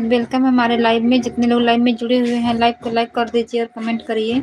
Welcome है हमारे live में। जितने लोग लाइव में जुड़े हुए हैं, लाइव को लाइक कर दीजिए और कमेंट करिए।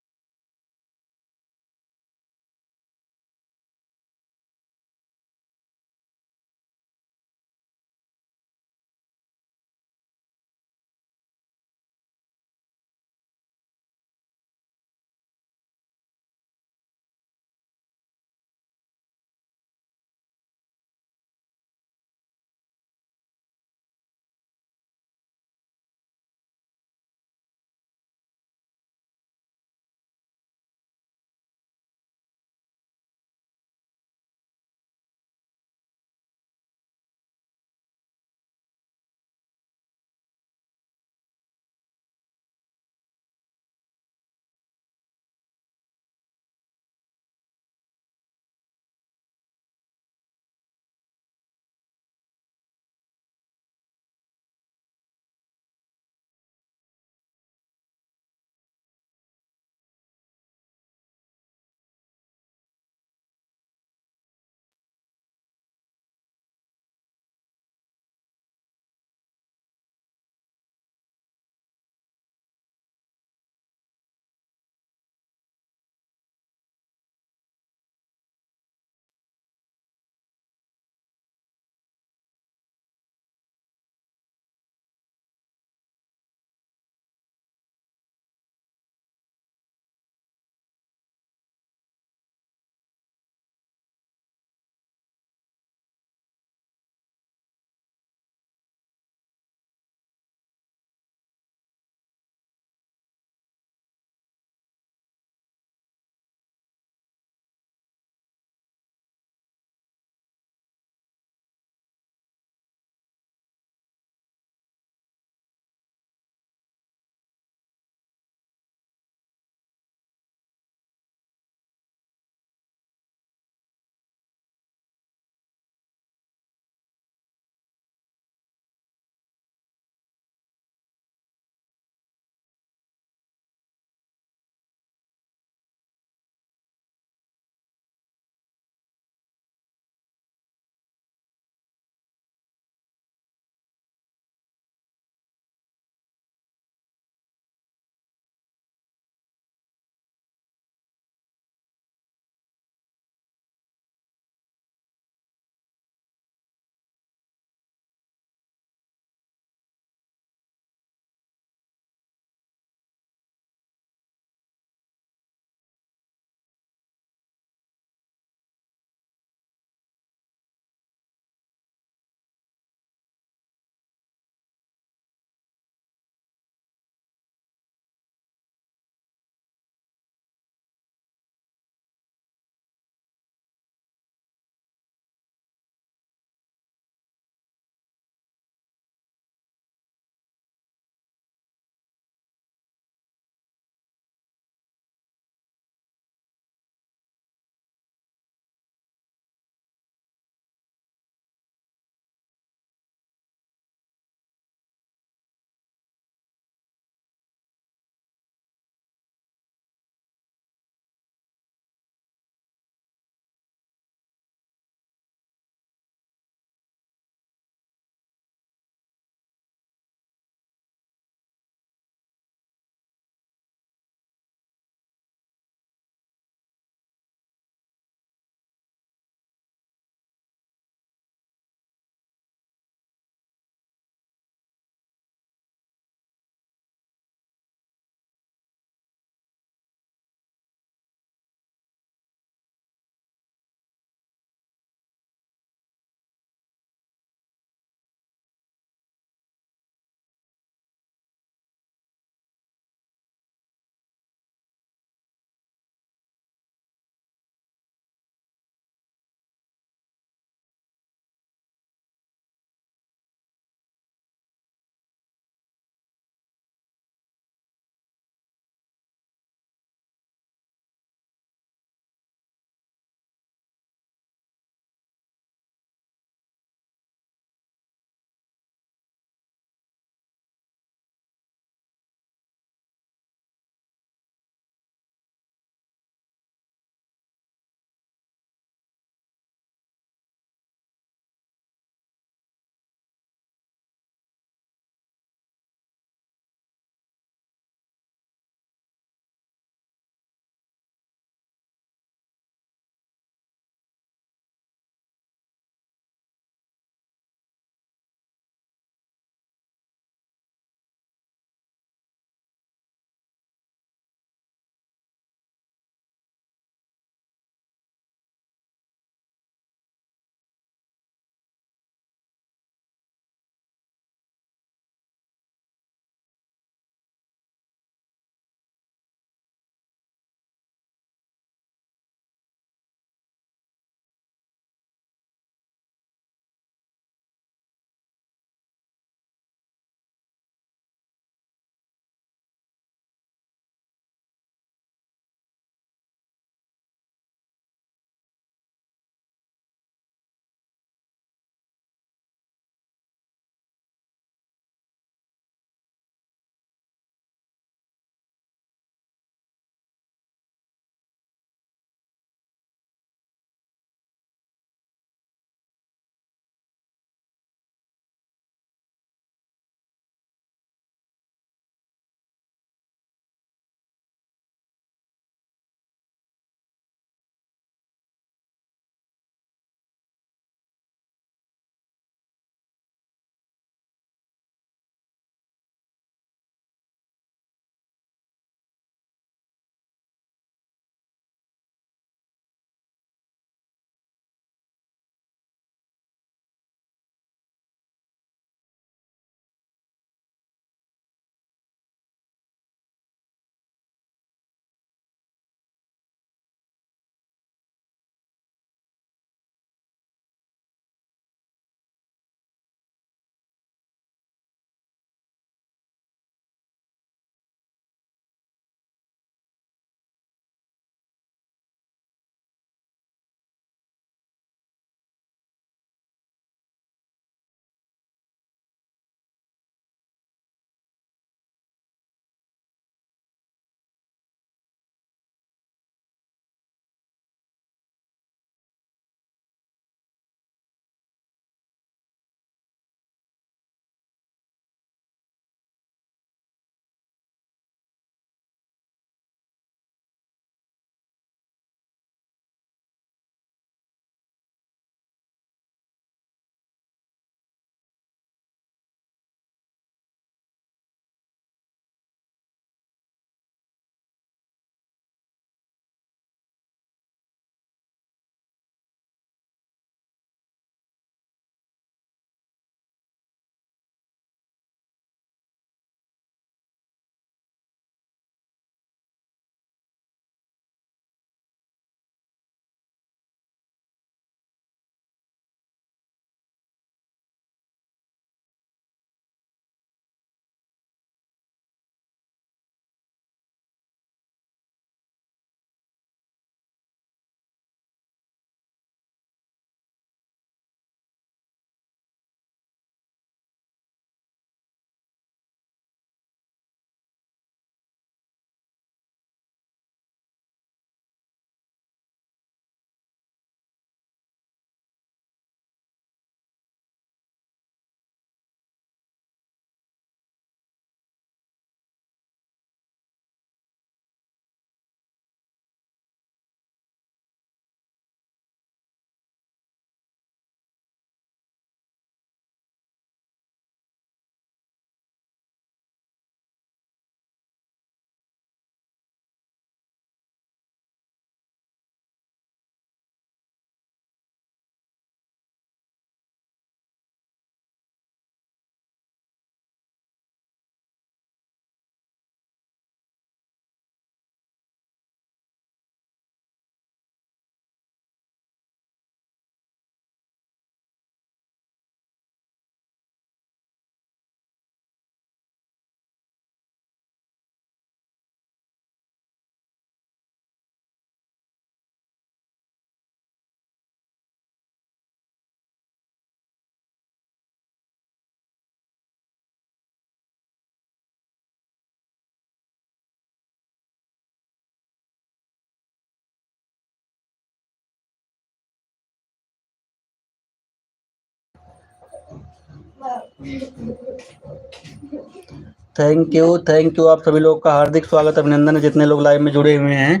थैंक यू आप सभी लोग का हार्दिक स्वागत अभिनंदन है जितने लोग लाइव में जुड़े हुए हैं।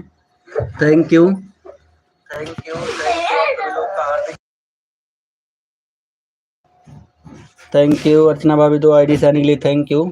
थैंक यू आप सभी लोग का हार्दिक थैंक यू अर्चना भाभी 2 आईडी से आने के लिए थैंक यू।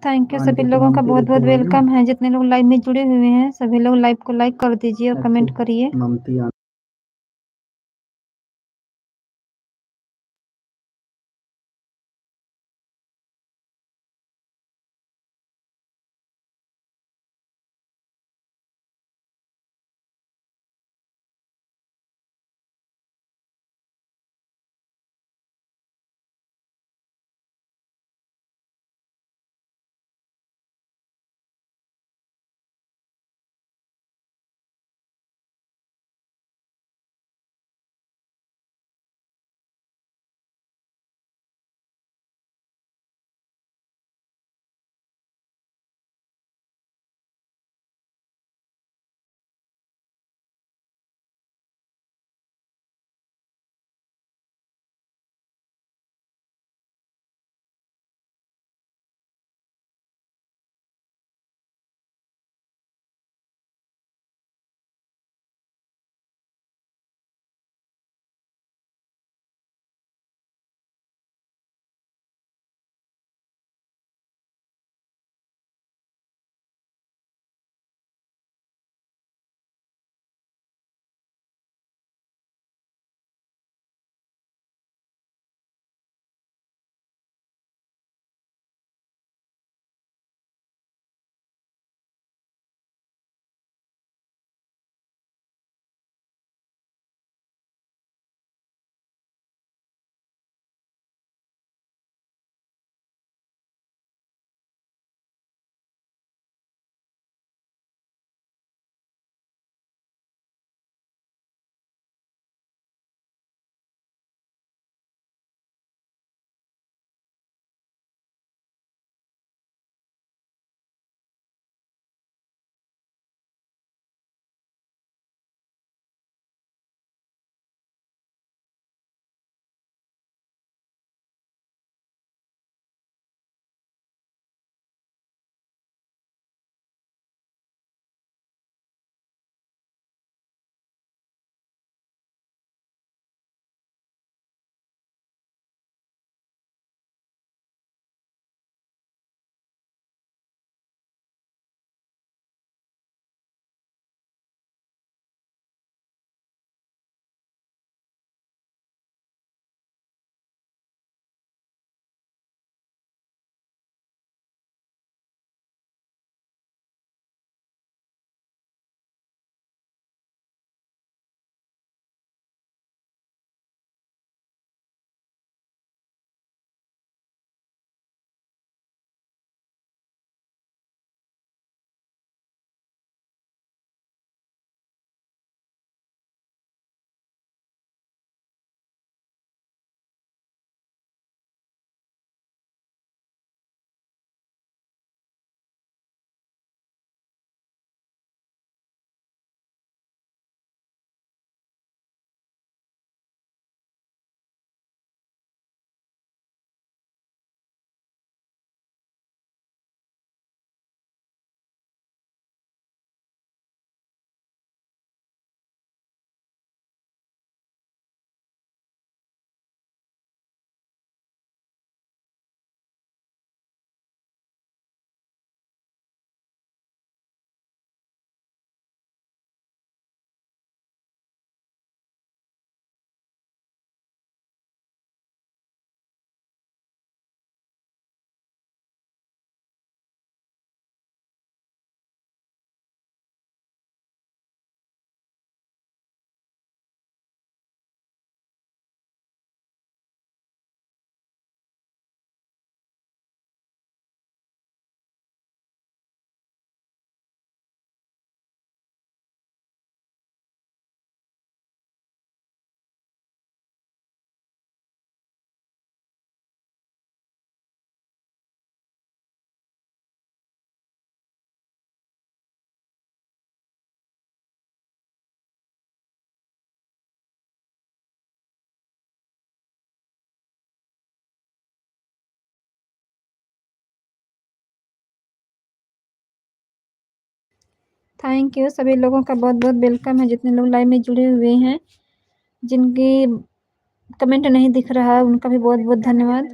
थैंक यू सभी लोगों का बहुत बहुत वेलकम है। जितने लोग लाइव में जुड़े हुए हैं सभी लोग लाइव को लाइक कर दीजिए और कमेंट करिए। थैंक यू सभी लोगों का बहुत बहुत वेलकम है। जितने लोग लाइव में जुड़े हुए हैं, जिनकी कमेंट नहीं दिख रहा है उनका भी बहुत बहुत धन्यवाद।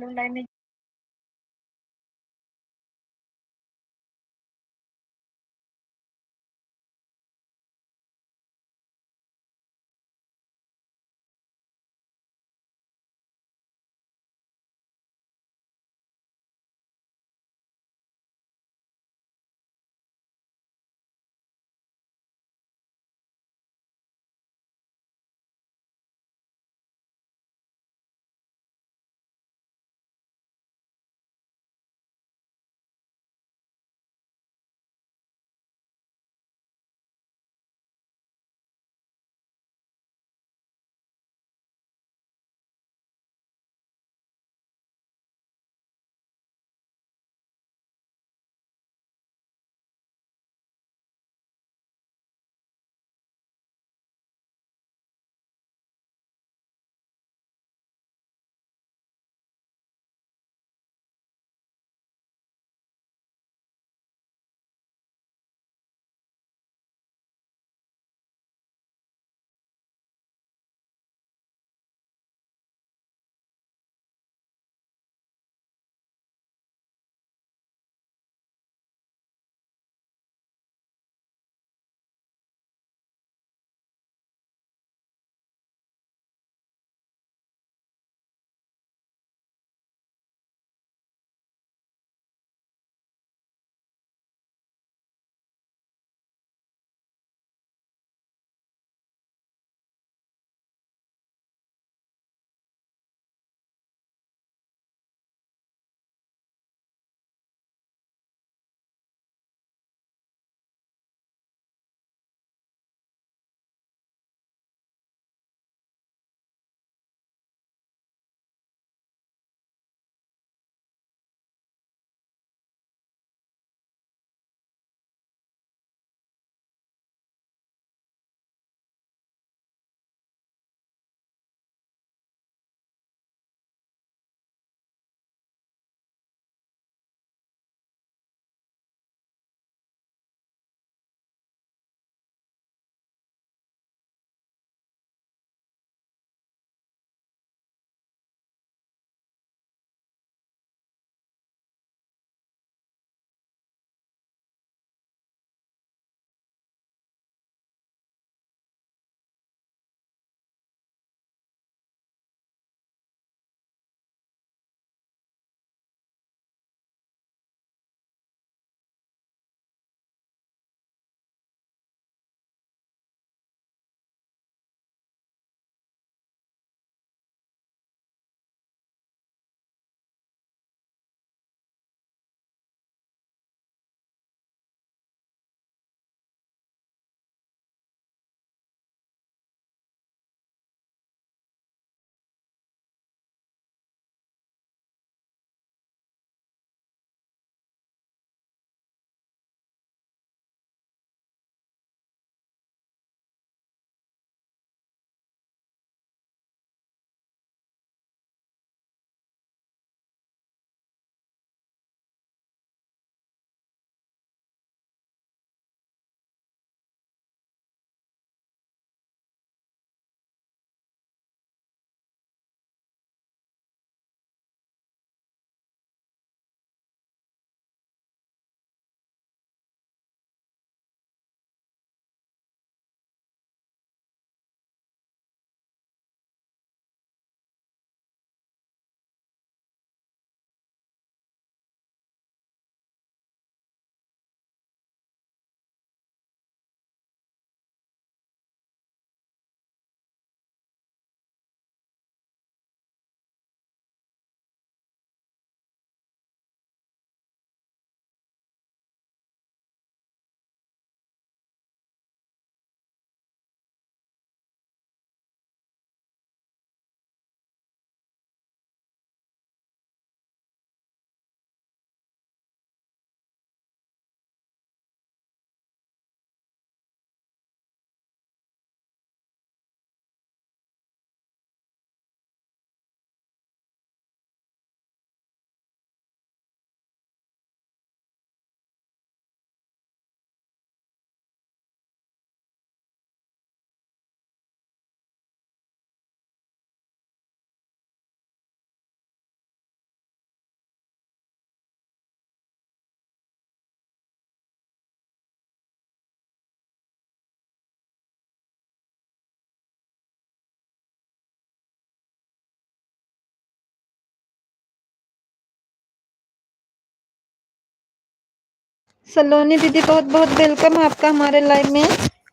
सलोनी दीदी बहुत बहुत वेलकम है आपका हमारे लाइव में।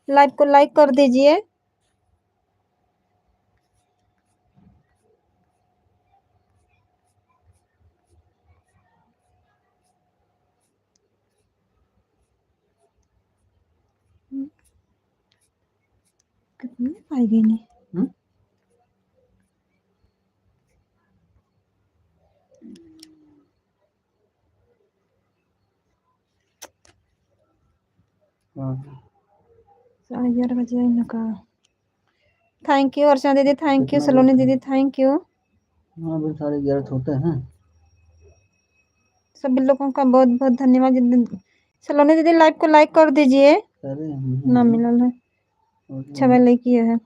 लाइव को लाइक कर दीजिए। कितनी आई गई नहीं। साढ़े 11 बजे आई ना का। थैंक यू अर्चना दीदी, थैंक यू सलोनी दीदी, थैंक यू। हाँ भाई 11:30 होते हैं। सभी लोगों का बहुत बहुत धन्यवाद। सलोनी दीदी लाइव को लाइक कर दीजिए। ना मिलल है छबे लेके है।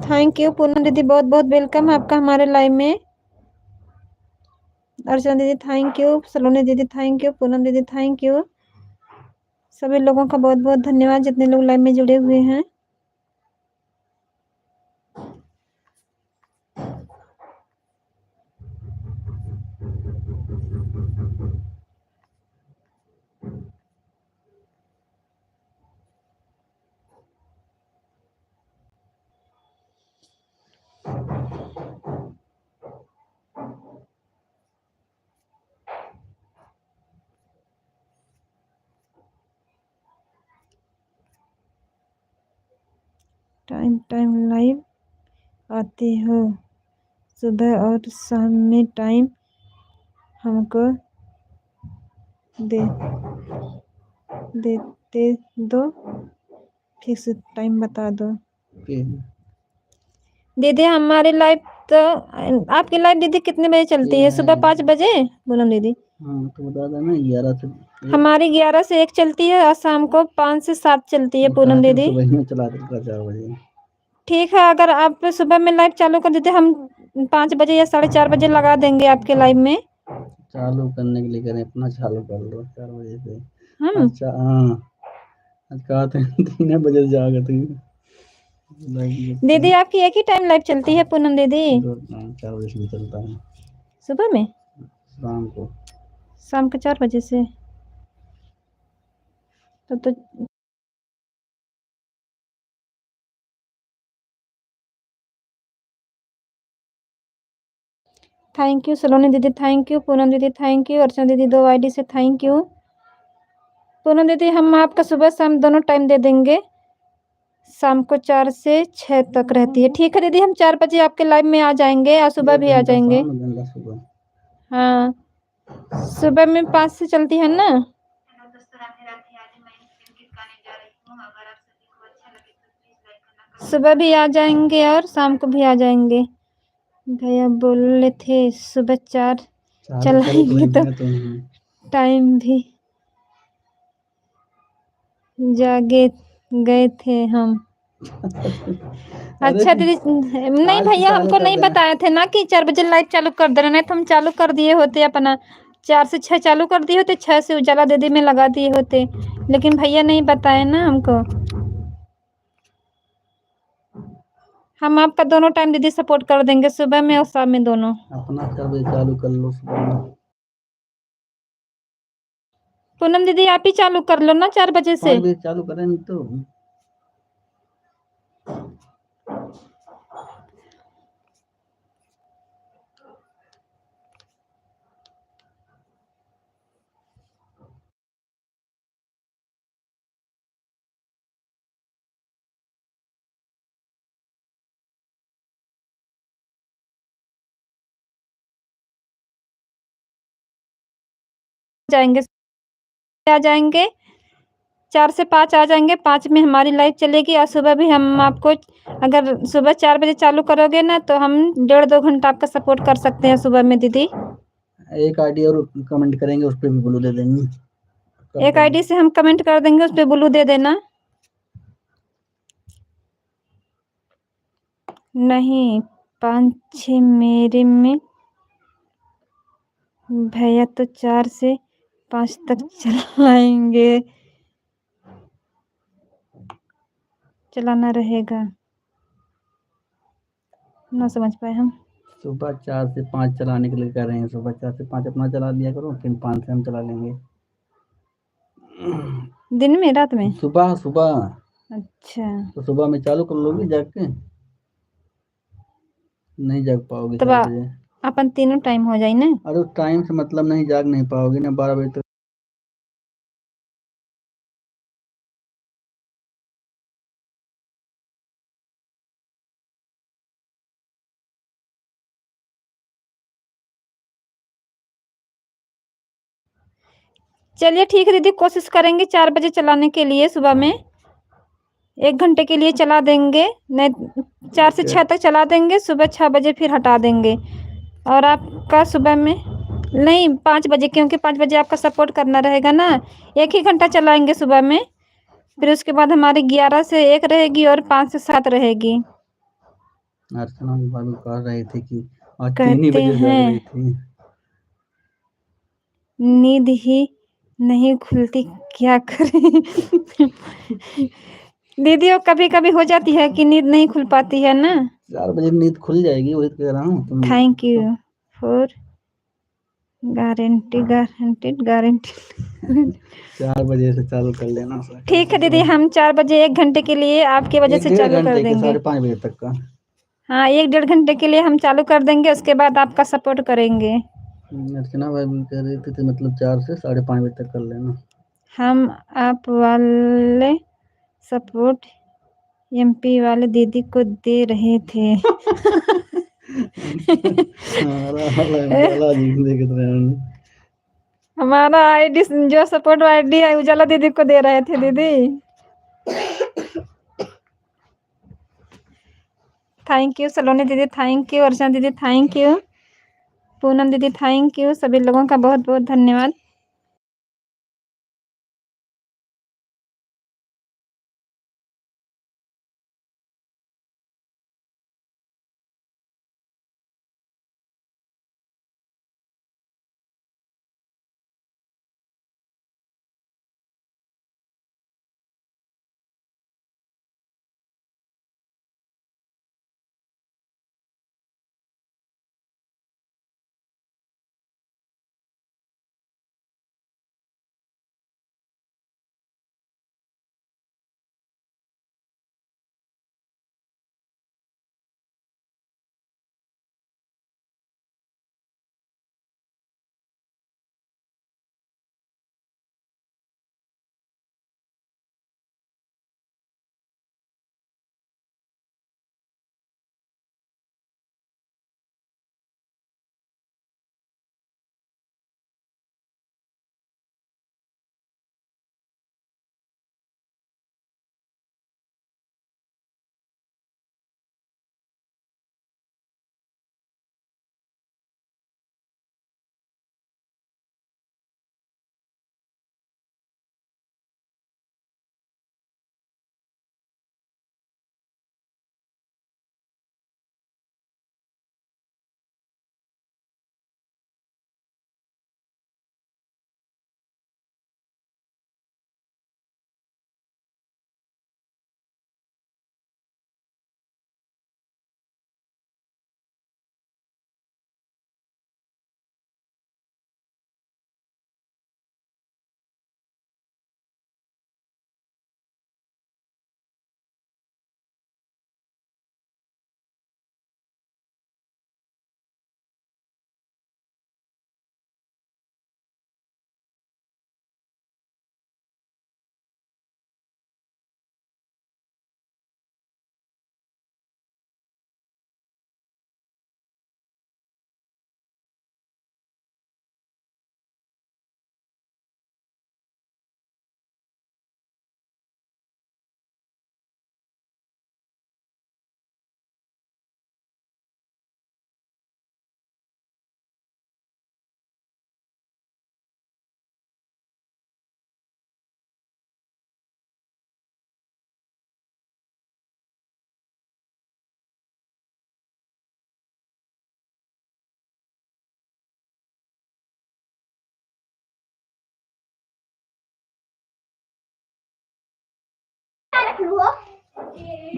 थैंक यू पूनम दीदी, बहुत बहुत वेलकम है आपका हमारे लाइव में। अर्चना दीदी थैंक यू, सलोनी दीदी थैंक यू, पूनम दीदी थैंक यू। सभी लोगों का बहुत बहुत धन्यवाद जितने लोग लाइव में जुड़े हुए हैं। टाइम लाइव आते हो, सुबह और शाम में टाइम हमको दे देते दो, फिक्स टाइम बता दो। दीदी हमारी लाइव तो आपकी लाइव दीदी कितने बजे चलती है? सुबह 5 बजे पूनम दीदी? हाँ तो बता देना 11 से हमारी 11 से 1 चलती है और शाम को 5 से 7 चलती है पूनम दीदी। सुबह में चला देगा 4 बजे। ठीक है, अगर आप सुबह में लाइव चालू कर देते हम 5 बजे या 4:30 बजे लगा देंगे आपके लाइव में। चालू करने के लिए करें, अपना चालू कर लो 4 बजे से। हम अच्छा हाँ, आज कहा था 3 बजे जागा थी दीदी आपकी एक ही टाइम लाइव चलती है पूनम दीदी? 4 बजे से चलता है सुबह में? शाम को। शाम को 4 बजे से? तो थैंक यू सलोनी दीदी, थैंक यू पूनम दीदी, थैंक यू अर्चना दीदी, 2 आईडी से थैंक यू। पूनम दीदी हम आपका सुबह शाम दोनों टाइम दे देंगे, शाम को 4 से 6 तक रहती है। ठीक है दीदी, हम 4 बजे आपके लाइव में आ जाएंगे और सुबह भी आ जाएंगे। हाँ सुबह में 5 से चलती है ना? सुबह भी आ जाएंगे और शाम को भी आ जाएंगे। भैया बोले थे सुबह 4 चलाएंगे तो टाइम भी जागे गए थे हम। अच्छा दीदी, नहीं भैया हमको नहीं बताए थे ना कि 4 बजे लाइव चालू कर देना, नहीं तो हम चालू कर दिए होते अपना। 4 से 6 चालू कर दिए होते, 6 से उजाला दीदी में लगा दिए होते, लेकिन भैया नहीं बताए ना हमको। हम आपका दोनों टाइम दीदी सपोर्ट कर देंगे, सुबह में और शाम में दोनों। अपना 4 बजे चालू कर लो सुबह में। पूनम दीदी आप ही चालू कर लो ना 4 बजे से। 5 बजे चालू करें तो जाएंगे, आ जाएंगे 4 से 5 आ जाएंगे, 5 में हमारी लाइव चलेगी और सुबह भी हम आपको, अगर सुबह 4 बजे चालू करोगे ना तो हम 1.5-2 घंटा आपका सपोर्ट कर सकते हैं सुबह में दीदी। एक आईडी और कमेंट करेंगे, उस पर भी ब्लू दे देंगे। एक आईडी से हम कमेंट कर देंगे, उस पर ब्लू दे देना। नहीं 5-6 मेरे में भैया तो 4 से 5 तक चलाएंगे, चलाना रहेगा। ना समझ पाए हम। सुबह 4 से 5 चलाने के लिए कह रहे हैं, सुबह 4 से 5 अपना चला लिया करो, फिर 5 से हम चला लेंगे। दिन में रात में? सुबह सुबह। अच्छा तो सुबह में चालू कर लोगे जाग के? नहीं जाग पाओगे तो अपन तीनों टाइम हो जाए ना। अरे टाइम से मतलब नहीं, जाग नहीं पाओगे ना 12 बजे तक। चलिए ठीक है दीदी, कोशिश करेंगे 4 बजे चलाने के लिए, सुबह में 1 घंटे के लिए चला देंगे, नहीं 4 से 6 तक चला देंगे, सुबह 6 बजे फिर हटा देंगे। और आपका सुबह में नहीं 5 बजे, क्योंकि 5 बजे आपका सपोर्ट करना रहेगा ना। 1 ही घंटा चलाएंगे सुबह में, फिर उसके बाद हमारी 11 से 1 रहेगी और 5 से 7 रहेगी। अर्चना भाभी कह रही थी कि आज 3 ही बजे जाग रही थी, नींद ही नहीं खुलती, क्या करें? दीदी वो कभी कभी हो जाती है कि नींद नहीं खुल पाती है ना। 4 बजे नींद खुल जाएगी, वही कह रहा हूँ। थैंक यू फॉर गारंटी 4 बजे से चालू कर लेना। ठीक है दीदी, हम 4 बजे 1 घंटे के लिए आपकी वजह से चालू कर देंगे, 5:30 बजे तक का। हाँ 1-1.5 घंटे के लिए हम चालू कर देंगे, उसके बाद आपका सपोर्ट करेंगे। अर्चना भाई कह रही थी मतलब 4 से 5:30 बजे तक कर लेना। हम आप वाले सपोर्ट एमपी वाले दीदी को दे रहे थे। हमारा वाला उजाला जी को देख रहे हैं। हमारा आईडी जो सपोर्ट आईडी है उजाला दीदी को दे रहे थे दीदी। थैंक यू सलोनी दीदी, थैंक यू अर्चना दीदी, थैंक यू पूनम दीदी, थैंक यू सभी लोगों का बहुत बहुत धन्यवाद।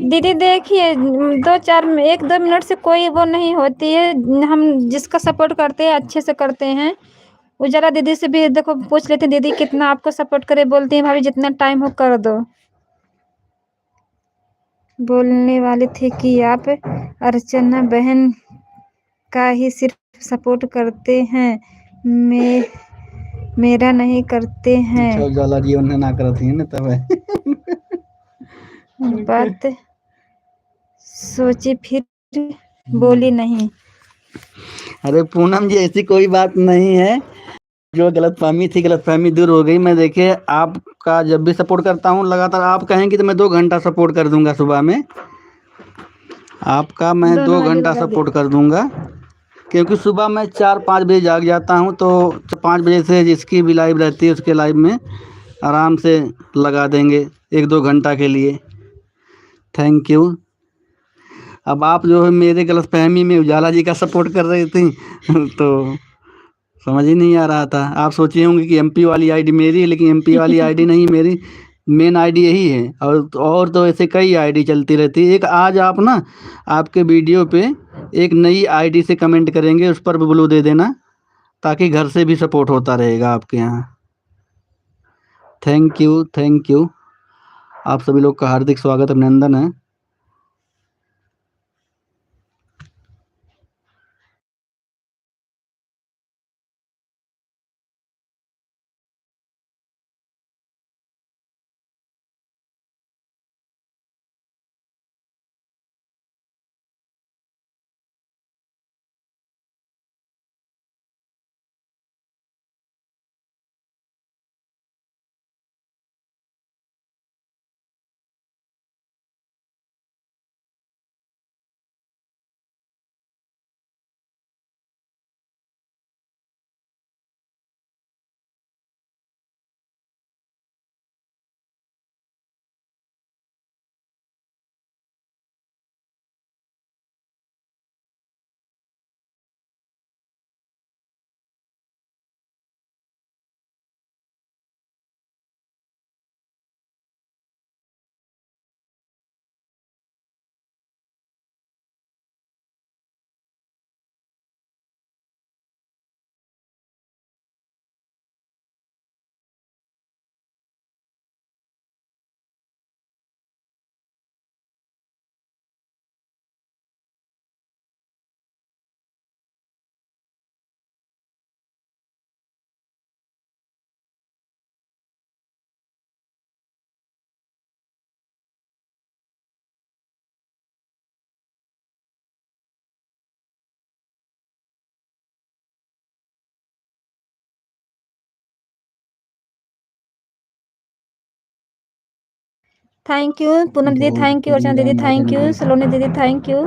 दीदी देखिए 1-2 मिनट से कोई वो नहीं होती है। हम जिसका सपोर्ट करते हैं अच्छे से करते हैं। उजाला दीदी से भी देखो पूछ लेते हैं दीदी कितना आपको सपोर्ट करे, बोलती हैं भाभी जितना टाइम हो कर दो। बोलने वाले थे कि आप अर्चना बहन का ही सिर्फ सपोर्ट करते हैं, मेरा नहीं करते हैं। अच्छा उजाला जी उन्हें ना करती है ना तब है। बात सोची फिर बोली नहीं। अरे पूनम जी ऐसी कोई बात नहीं है। जो गलतफहमी थी गलतफहमी दूर हो गई। मैं देखिए आपका जब भी सपोर्ट करता हूँ लगातार आप कहेंगे तो मैं 2 घंटा सपोर्ट कर दूंगा सुबह में। आपका मैं 2 दोनों आईडी घंटा लगा सपोर्ट कर दूंगा क्योंकि सुबह मैं 4-5 बजे जाग जाता हूँ तो 5 बजे से जिसकी भी लाइव रहती है उसके लाइव में आराम से लगा देंगे 1-2 घंटा के लिए। Thank you. अब आप जो है मेरे गलतफहमी में उजाला जी का सपोर्ट कर रही थी तो समझ ही नहीं आ रहा था। आप सोचे होंगे कि एमपी वाली आईडी मेरी है लेकिन एमपी वाली आईडी नहीं मेरी मेन आईडी यही है। और तो ऐसे कई आईडी चलती रहती है। एक आज आप ना आपके वीडियो पे एक नई आईडी से कमेंट करेंगे उस पर ब्लू दे देना ताकि घर से भी सपोर्ट होता रहेगा आपके यहाँ। Thank you thank you. आप सभी लोग का हार्दिक स्वागत अभिनंदन है। थैंक यू पूनम दीदी, बहुत थैंक यू अर्चना दीदी, बढ़िया थैंक माता यू ने सलोनी दीदी, थैंक यू।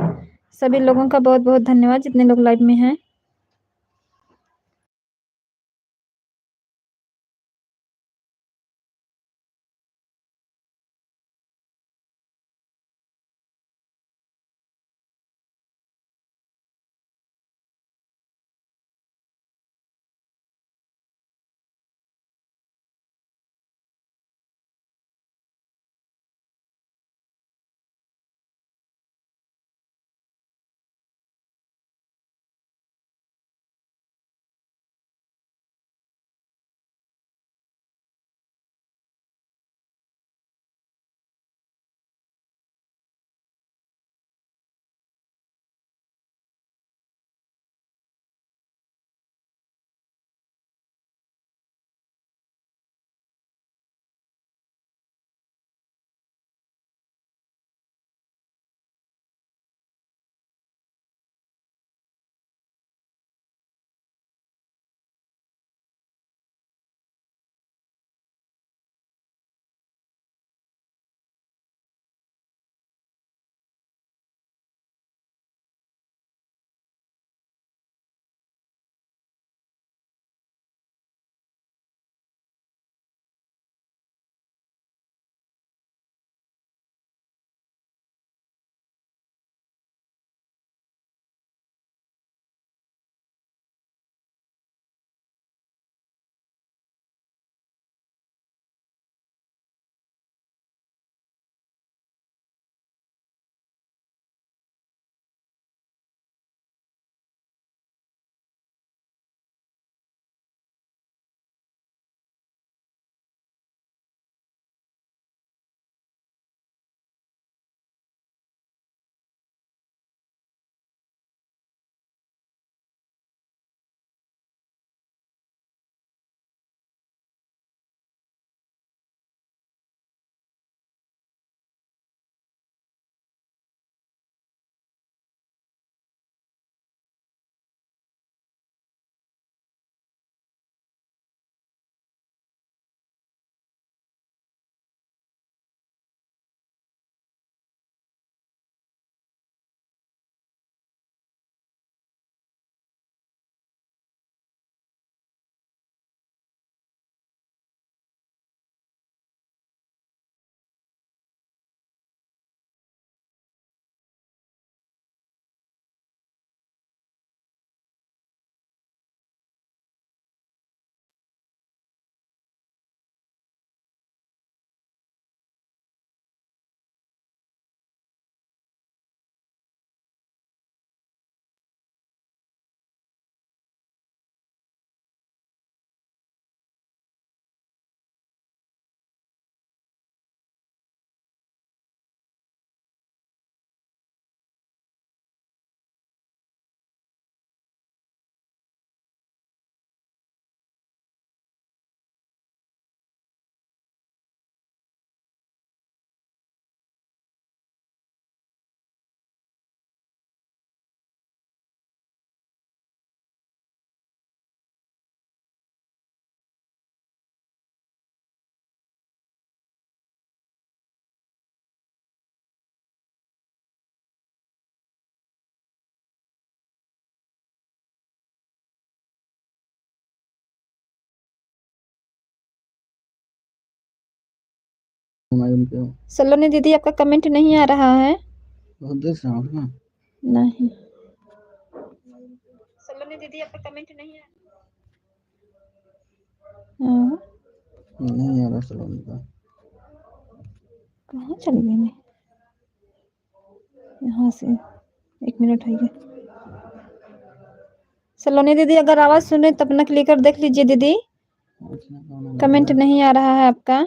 सभी लोगों का बहुत बहुत धन्यवाद जितने लोग लाइव में हैं। सलोनी दीदी आपका कमेंट नहीं आ रहा है। देख रहा हूँ ना। नहीं सलोनी दीदी आपका कमेंट नहीं आ हाँ, नहीं आ रहा सलोनी का। कहाँ चली गई मैं यहाँ से 1 मिनट है ये। सलोनी दीदी अगर आवाज सुने तब अपना क्लिक कर देख लीजिए दीदी, कमेंट नहीं आ रहा है आपका।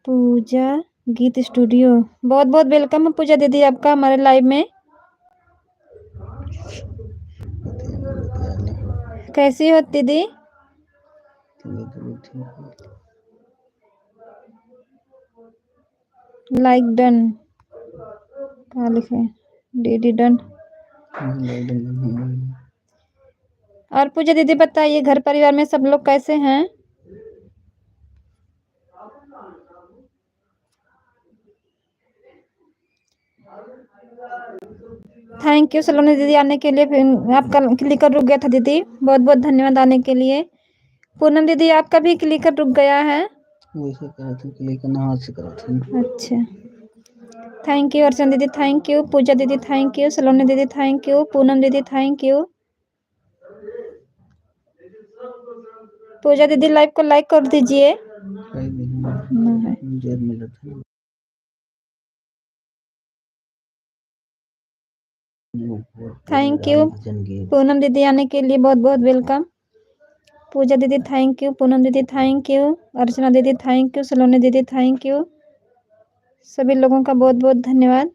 पूजा गीत स्टूडियो, बहुत बहुत वेलकम है पूजा दीदी आपका हमारे लाइव में। कैसी हो दीदी? लाइक डन कहाँ लिखे? DD done. और पूजा दीदी बताइए घर परिवार में सब लोग कैसे हैं? थैंक यू सलोनी दीदी आने के लिए। फिर आपका क्लिकर रुक गया था दीदी, बहुत बहुत धन्यवाद आने के लिए। पूनम दीदी आपका भी क्लिकर रुक गया है। वैसे करा था क्लिकर हाथ से करा था। अच्छा, थैंक यू अर्चना दीदी, थैंक यू पूजा दीदी, थैंक यू सलोनी दीदी, थैंक यू पूनम दीदी, थैंक यू। पूजा दीदी लाइव को लाइक कर दीजिए। जेब में रखा। थैंक यू पूनम दीदी आने के लिए, बहुत बहुत वेलकम। पूजा दीदी थैंक यू, पूनम दीदी थैंक यू, अर्चना दीदी थैंक यू, सलोनी दीदी थैंक यू। सभी लोगों का बहुत बहुत धन्यवाद।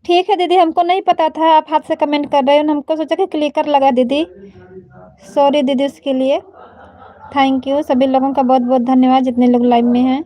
ठीक है दीदी, हमको नहीं पता था आप हाथ से कमेंट कर रहे हो, हमको सोचा कि क्लिकर लगा दीदी। सॉरी दीदी उसके लिए। थैंक यू सभी लोगों का बहुत बहुत धन्यवाद जितने लोग लाइव में हैं।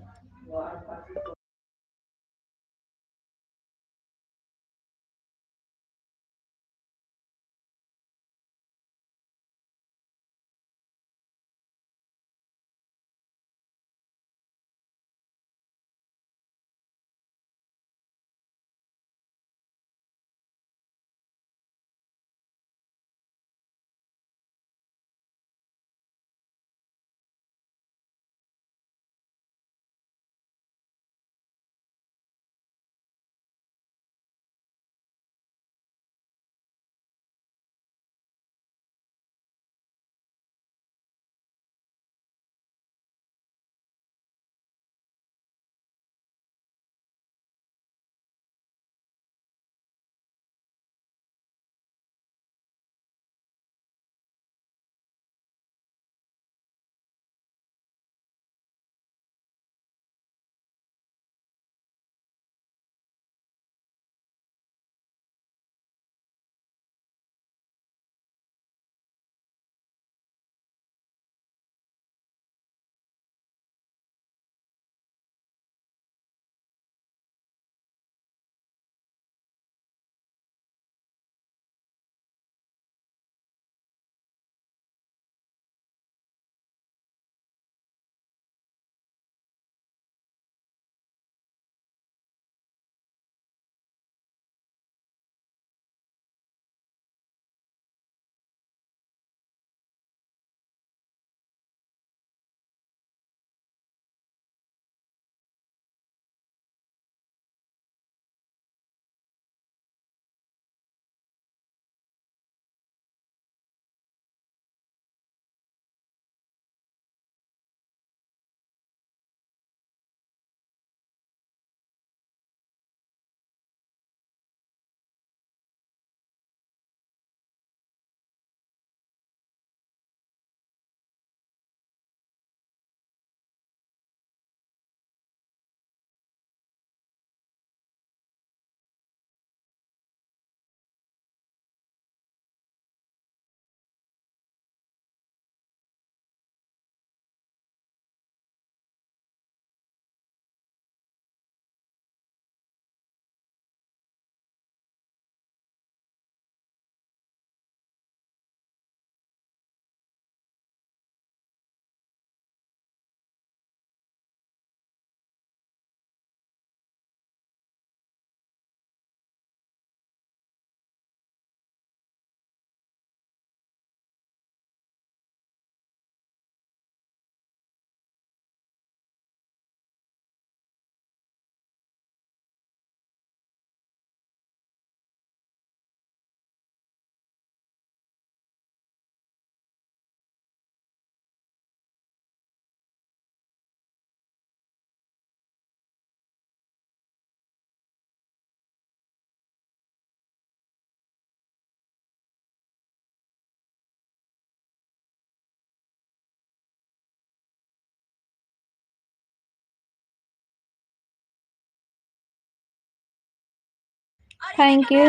Thank you.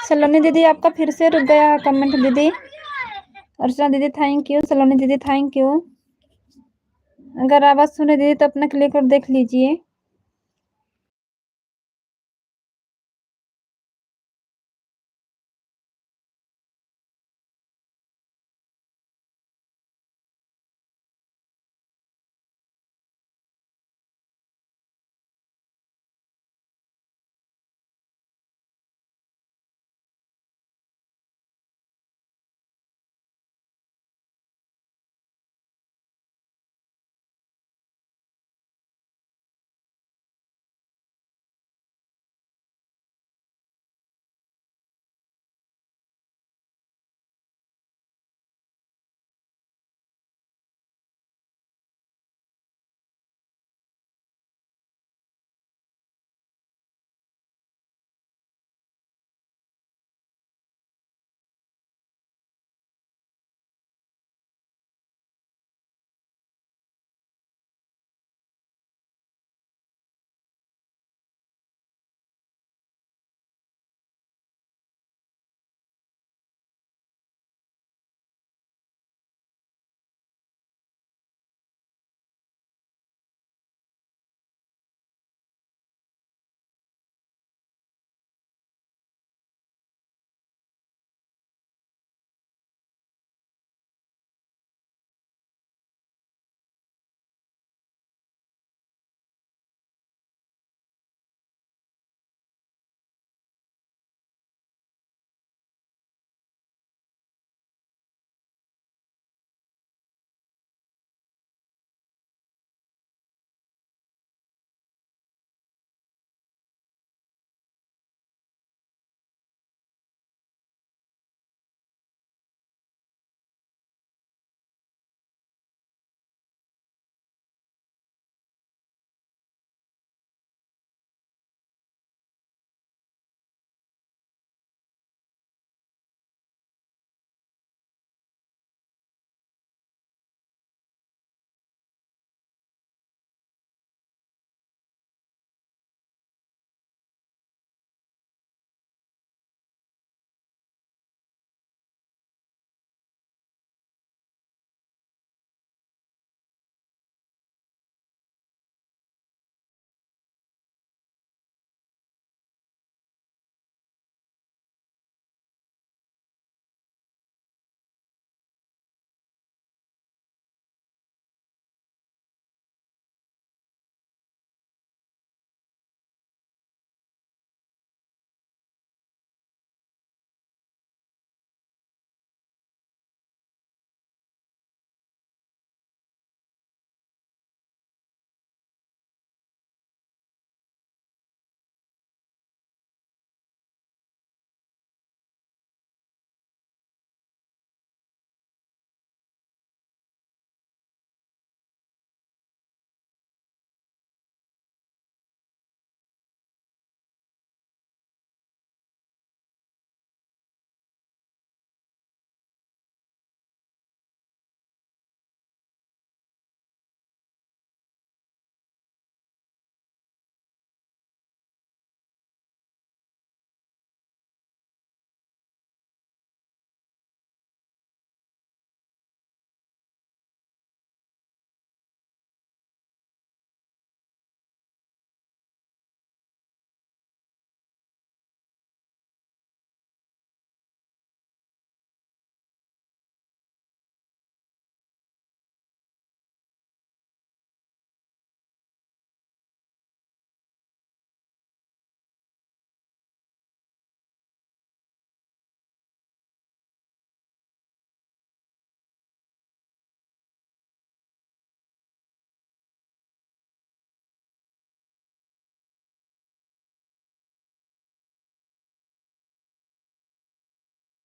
सलोनी दीदी आपका फिर से रुक गया है कमेंट दीदी। अर्चना दीदी थैंक यू। सलोनी दीदी थैंक यू। अगर आवाज सुने दीदी तो अपना क्लिक कर देख लीजिए।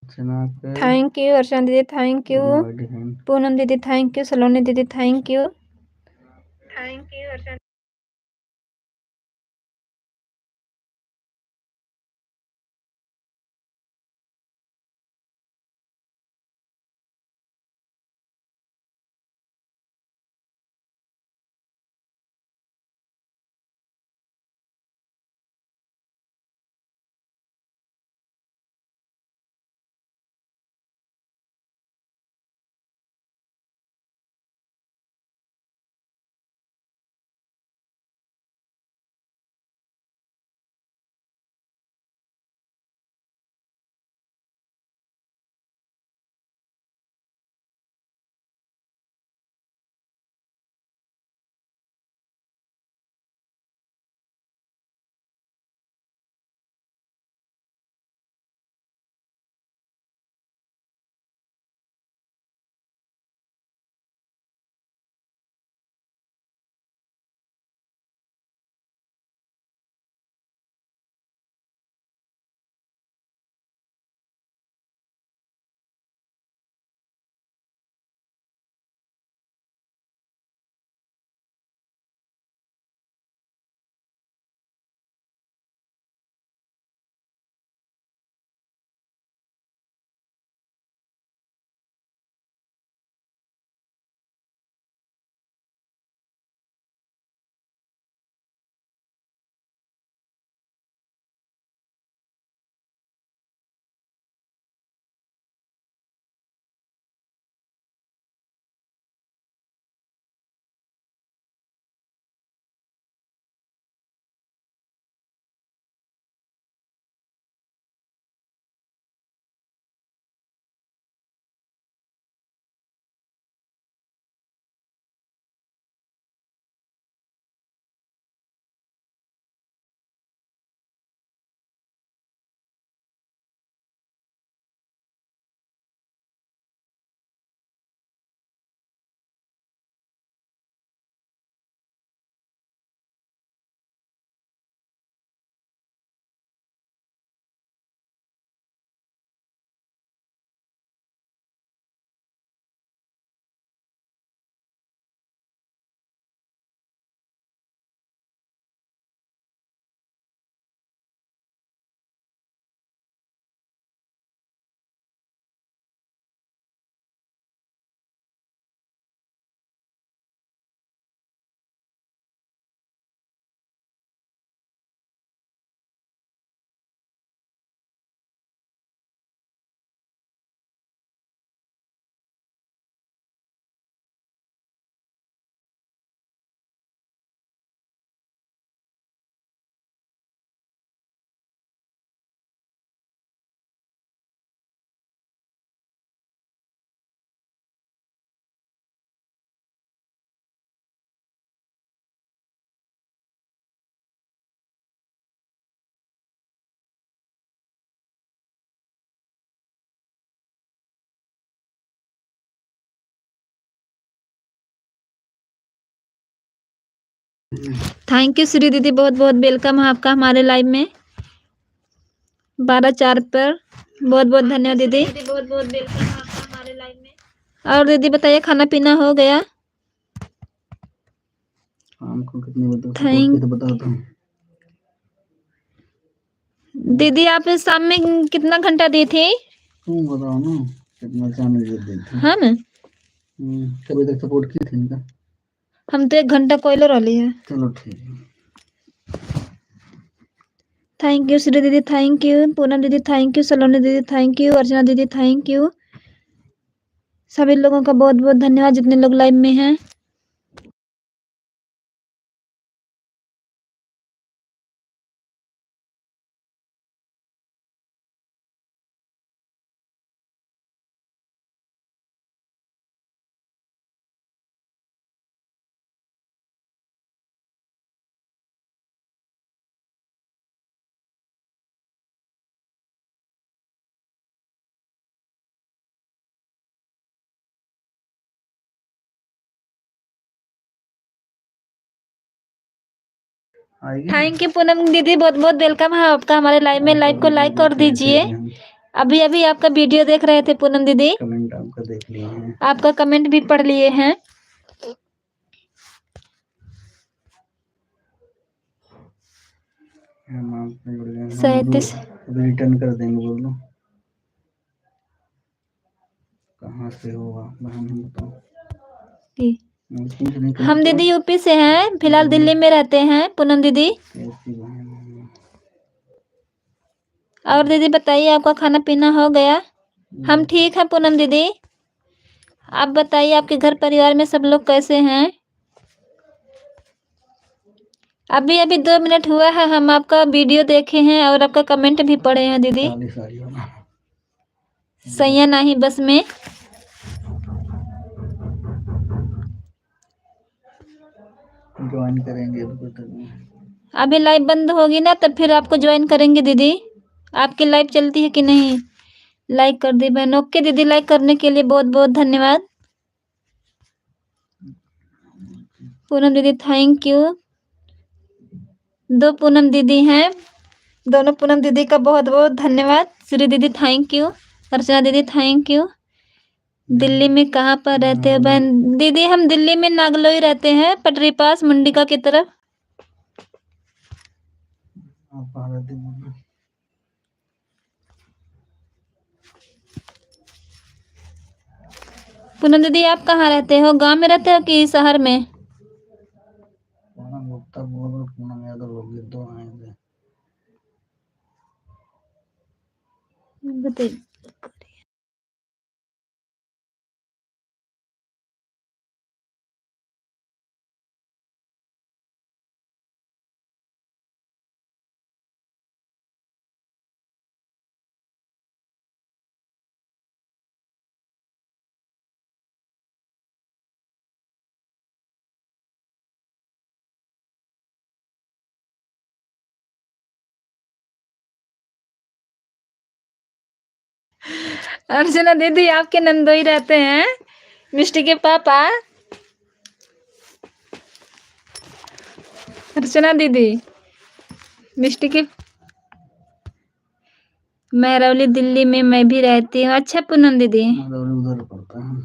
अर्चना पे थैंक यू अर्चना दीदी थैंक यू। पूनम दीदी थैंक यू। सलोनी दीदी thank you. Thank you Shri दीदी, बहुत बहुत वेलकम है आपका हमारे लाइव में 12/4 पर। बहुत बहुत धन्यवाद दीदी, बहुत बहुत वेलकम है आपका हमारे लाइव में। और दीदी बताइए, खाना पीना हो गया? हमको कितने बजे थैंक बताता हूँ। दीदी आप शाम में कितना घंटा दी थी? तुम बताओ ना कितना चांद दी थी। हम कभी तक सपोर्ट की थी इनका? हम तो 1 घंटा कोयलो रही है। चलो ठीक है। थैंक यू श्री दीदी, थैंक यू पूनम दीदी, थैंक यू सलोनी दीदी, थैंक यू अर्चना दीदी, थैंक यू सभी लोगों का बहुत बहुत धन्यवाद जितने लोग लाइव में हैं। थैंक यू पूनम दीदी, बहुत बहुत वेलकम है आपका हमारे लाइव में। लाइव को लाइक कर दीजिए। अभी अभी आपका वीडियो देख रहे थे पूनम दीदी, कमेंट आपका देख लिए हैं, आपका कमेंट भी पढ़ लिए हैं। हम आपसे जुड़ गए हैं, हम 37 अभी रिटर्न कर देंगे। बोल लो कहाँ से होगा बहन, हम बताओ। की। पूछ नहीं हम करते दीदी यूपी से हैं, फिलहाल दिल्ली में रहते हैं पूनम दीदी। कैसी बहन। और दीदी बताइए, आपका खाना पीना हो गया? हम ठीक हैं पूनम दीदी। आप बताइए, आपके घर परिवार में सब लोग कैसे हैं? अभी अभी 2 मिनट हुआ है, हम आपका वीडियो देखे हैं और आपका कमेंट भी पढ़े हैं दीदी। सैया नहीं बस में। ज्वाइन करेंगे अभी लाइव बंद होगी ना, तब फिर आपको ज्वाइन करेंगे दीदी। आपकी लाइव चलती है कि नहीं? लाइक कर दी बहन। ओके दीदी, लाइक करने के लिए बहुत बहुत धन्यवाद। पूनम दीदी थैंक यू। 2 पूनम दीदी हैं, दोनों पूनम दीदी का बहुत बहुत धन्यवाद। श्री दीदी थैंक यू, अर्चना दीदी थैंक यू। दिल्ली में कहाँ पर रहते हो बहन? दीदी हम दिल्ली में नागलोई रहते हैं, पटरी पास मुंडिका की तरफ। पूनम दीदी आप कहाँ रहते हो? गांव में रहते हो कि शहर में? बताइए। अर्चना दीदी आपके नंदोई रहते हैं, मिष्टी के पापा। अर्चना दीदी मिष्टी के महरौली दिल्ली में मैं भी रहती हूँ। अच्छा पूनम दीदी, उधर पड़ता है।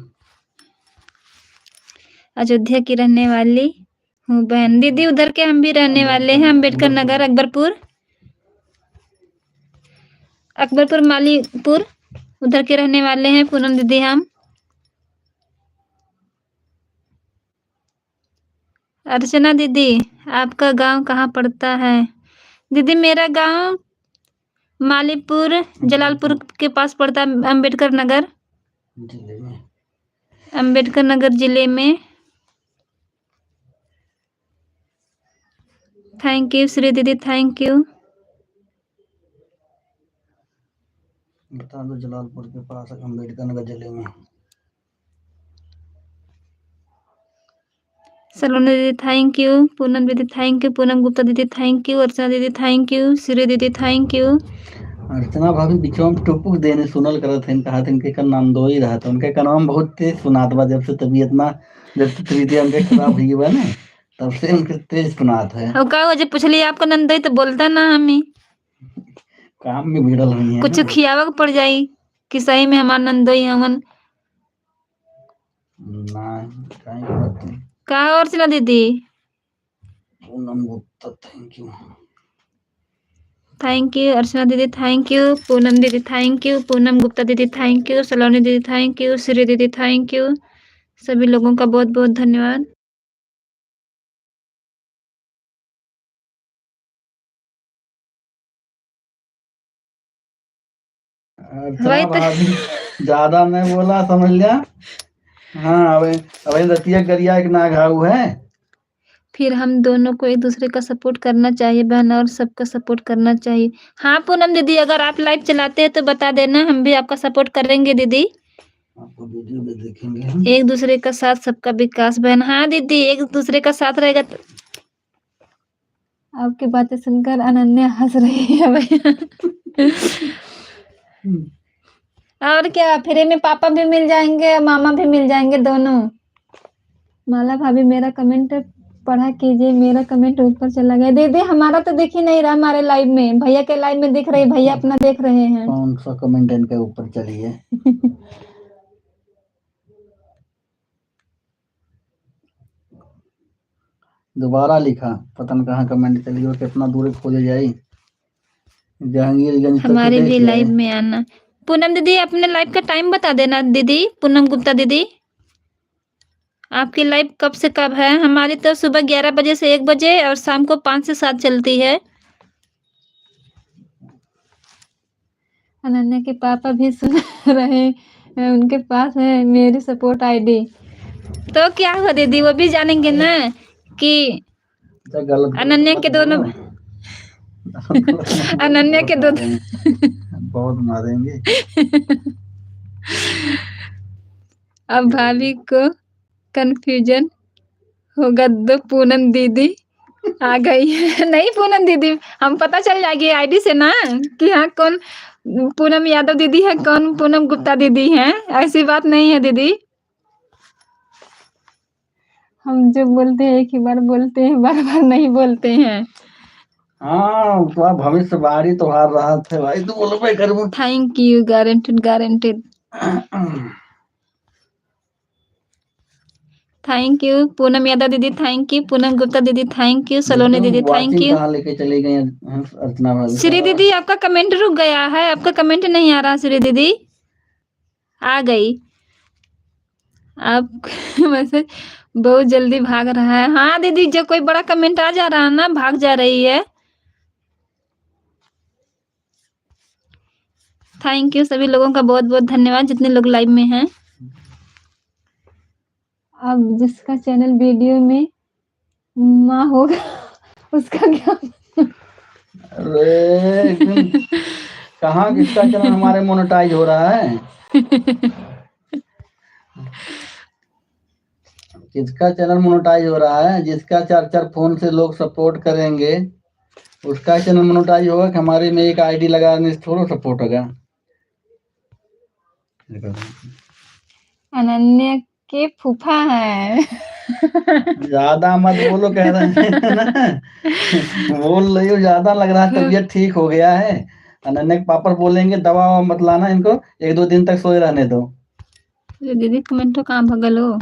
अयोध्या की रहने वाली हूँ बहन। दीदी उधर के हम भी रहने वाले हैं, अम्बेडकर नगर अकबरपुर, अकबरपुर मालीपुर, उधर के रहने वाले हैं पूनम दीदी हम। अर्चना दीदी आपका गांव कहाँ पड़ता है? दीदी मेरा गांव मालीपुर जलालपुर के पास पड़ता है, अम्बेडकर नगर जिले में, अम्बेडकर नगर जिले में। थैंक यू श्री दीदी, थैंक यू। बता दो जलालपुर के पास अम्बेडकर नगर जिले में। सलोनी दीदी थैंक यू, पूनम दीदी थैंक यू, पूनम गुप्ता दीदी थैंक यू, अर्चना दीदी थैंक यू, श्री दीदी थैंक यू। अर्चना भाभी बिचवा में टुपुक देने सुनल करत हैं, कहा थे इनके का नाम दो ही रहा था, उनके का नाम बहुत तेज सुनात बा जब से तबीयत ना, जब से तबीयत हमके खराब हुई बा ना, तब से उनके तेज सुनात है। और का वजह पूछली आपका नंदई तो बोलता ना हमी काम में भिड़ल हुई है कुछ ना। खियावा के पड़ जाई कि सही में हमार नंदई हमन ना काहे करत नहीं। का और चला दीदी Poonam Gupta thank you. Thank you Archana दीदी, थैंक यू पूनम दीदी, थैंक यू पूनम गुप्ता दीदी, थैंक यू सलोनी दीदी, थैंक यू श्री दीदी, थैंक यू सभी लोगों का बहुत बहुत धन्यवाद। अर्चना वही तो भाभी ज्यादा मैं बोला समझ लिया। हाँ अब रतिया गरिया एक ना घाव है। फिर हम दोनों को एक दूसरे का सपोर्ट करना चाहिए बहन, और सबका सपोर्ट करना चाहिए। हाँ पूनम दीदी, अगर आप लाइव चलाते हैं तो बता देना, हम भी आपका सपोर्ट करेंगे दीदी। आपको वीडियो में देखेंगे हम। एक दूसरे का साथ सबका विकास बहन। हाँ दीदी, एक दूसरे का साथ रहेगा तो। आपकी बातें सुनकर अनन्या हंस रही है भैया। और क्या, फ्री में पापा भी मिल जाएंगे, मामा भी मिल जाएंगे दोनों। माला भाभी मेरा कमेंट पढ़ा कीजिए, मेरा कमेंट ऊपर चला गया। दीदी हमारा तो दिख ही नहीं रहा हमारे लाइव में, भैया के लाइव में दिख रही, भैया अपना देख रहे हैं। कौन सा कमेंट इनके ऊपर चलिए। दोबारा लिखा पता नहीं कहाँ कमेंट चली और कितना दूर खोजे जाई। जहांगीरगंज तक हमारे भी देख लाइव लिया। में आना। पूनम दीदी अपने लाइव का टाइम बता देना दीदी, पूनम गुप्ता दीदी आपकी लाइव कब से कब है? हमारी तो सुबह 11 बजे से 1 बजे और शाम को 5 से 7 चलती है। अनन्या के पापा भी सुन रहे हैं, उनके पास है मेरी सपोर्ट आईडी। तो क्या हुआ दीदी, वो भी जानेंगे ना कि गलत अनन्या के दोनों अनन्या के दो बहुत मारेंगे। अब भाभी को कंफ्यूजन होगा तो पूनम दीदी आ गई है। नहीं पूनम दीदी, हम पता चल जाएगी आईडी से ना कि हाँ कौन पूनम यादव दीदी है, कौन पूनम गुप्ता दीदी है। ऐसी बात नहीं है दीदी, हम जो बोलते हैं एक ही बार बोलते हैं, बार बार नहीं बोलते हैं। हाँ तो भविष्यवाणी तो हार रहा थे भाई, तू बोलो भाई कर। Thank you, guaranteed guaranteed. Thank you Poonam Yadav दीदी, थैंक यू पूनम गुप्ता दीदी, थैंक यू सलोनी दीदी, थैंक यू। कहाँ लेके चली गई अर्चना भाभी? श्री दीदी आपका कमेंट रुक गया है, आपका कमेंट नहीं आ रहा। श्री दीदी आ गई आप वैसे बहुत जल्दी भाग रहा है। हाँ दीदी, जो कोई बड़ा कमेंट आ जा रहा है ना भाग जा रही है। थैंक यू सभी लोगों का बहुत बहुत धन्यवाद जितने लोग लाइव में हैं। अब जिसका चैनल वीडियो में माँ होगा उसका क्या? अरे कहाँ किसका चैनल हमारे मोनेटाइज हो रहा है? किसका चैनल मोनेटाइज हो रहा है? जिसका 4-4 फोन से लोग सपोर्ट करेंगे उसका चैनल मोनेटाइज होगा कि हमारे में एक आईडी लगाने से थोड़ा सपोर्ट होगा। अनन्या के फूफा है। ज्यादा मत बोलो कह रहे हैं ना। बोल रही हो ज्यादा, लग रहा है तबीयत ठीक हो गया है। अनन्या के पापा बोलेंगे दवा मत लाना, इनको 1-2 दिन तक सोए रहने दो। दीदी कमेंट तो कहाँ भगल हो?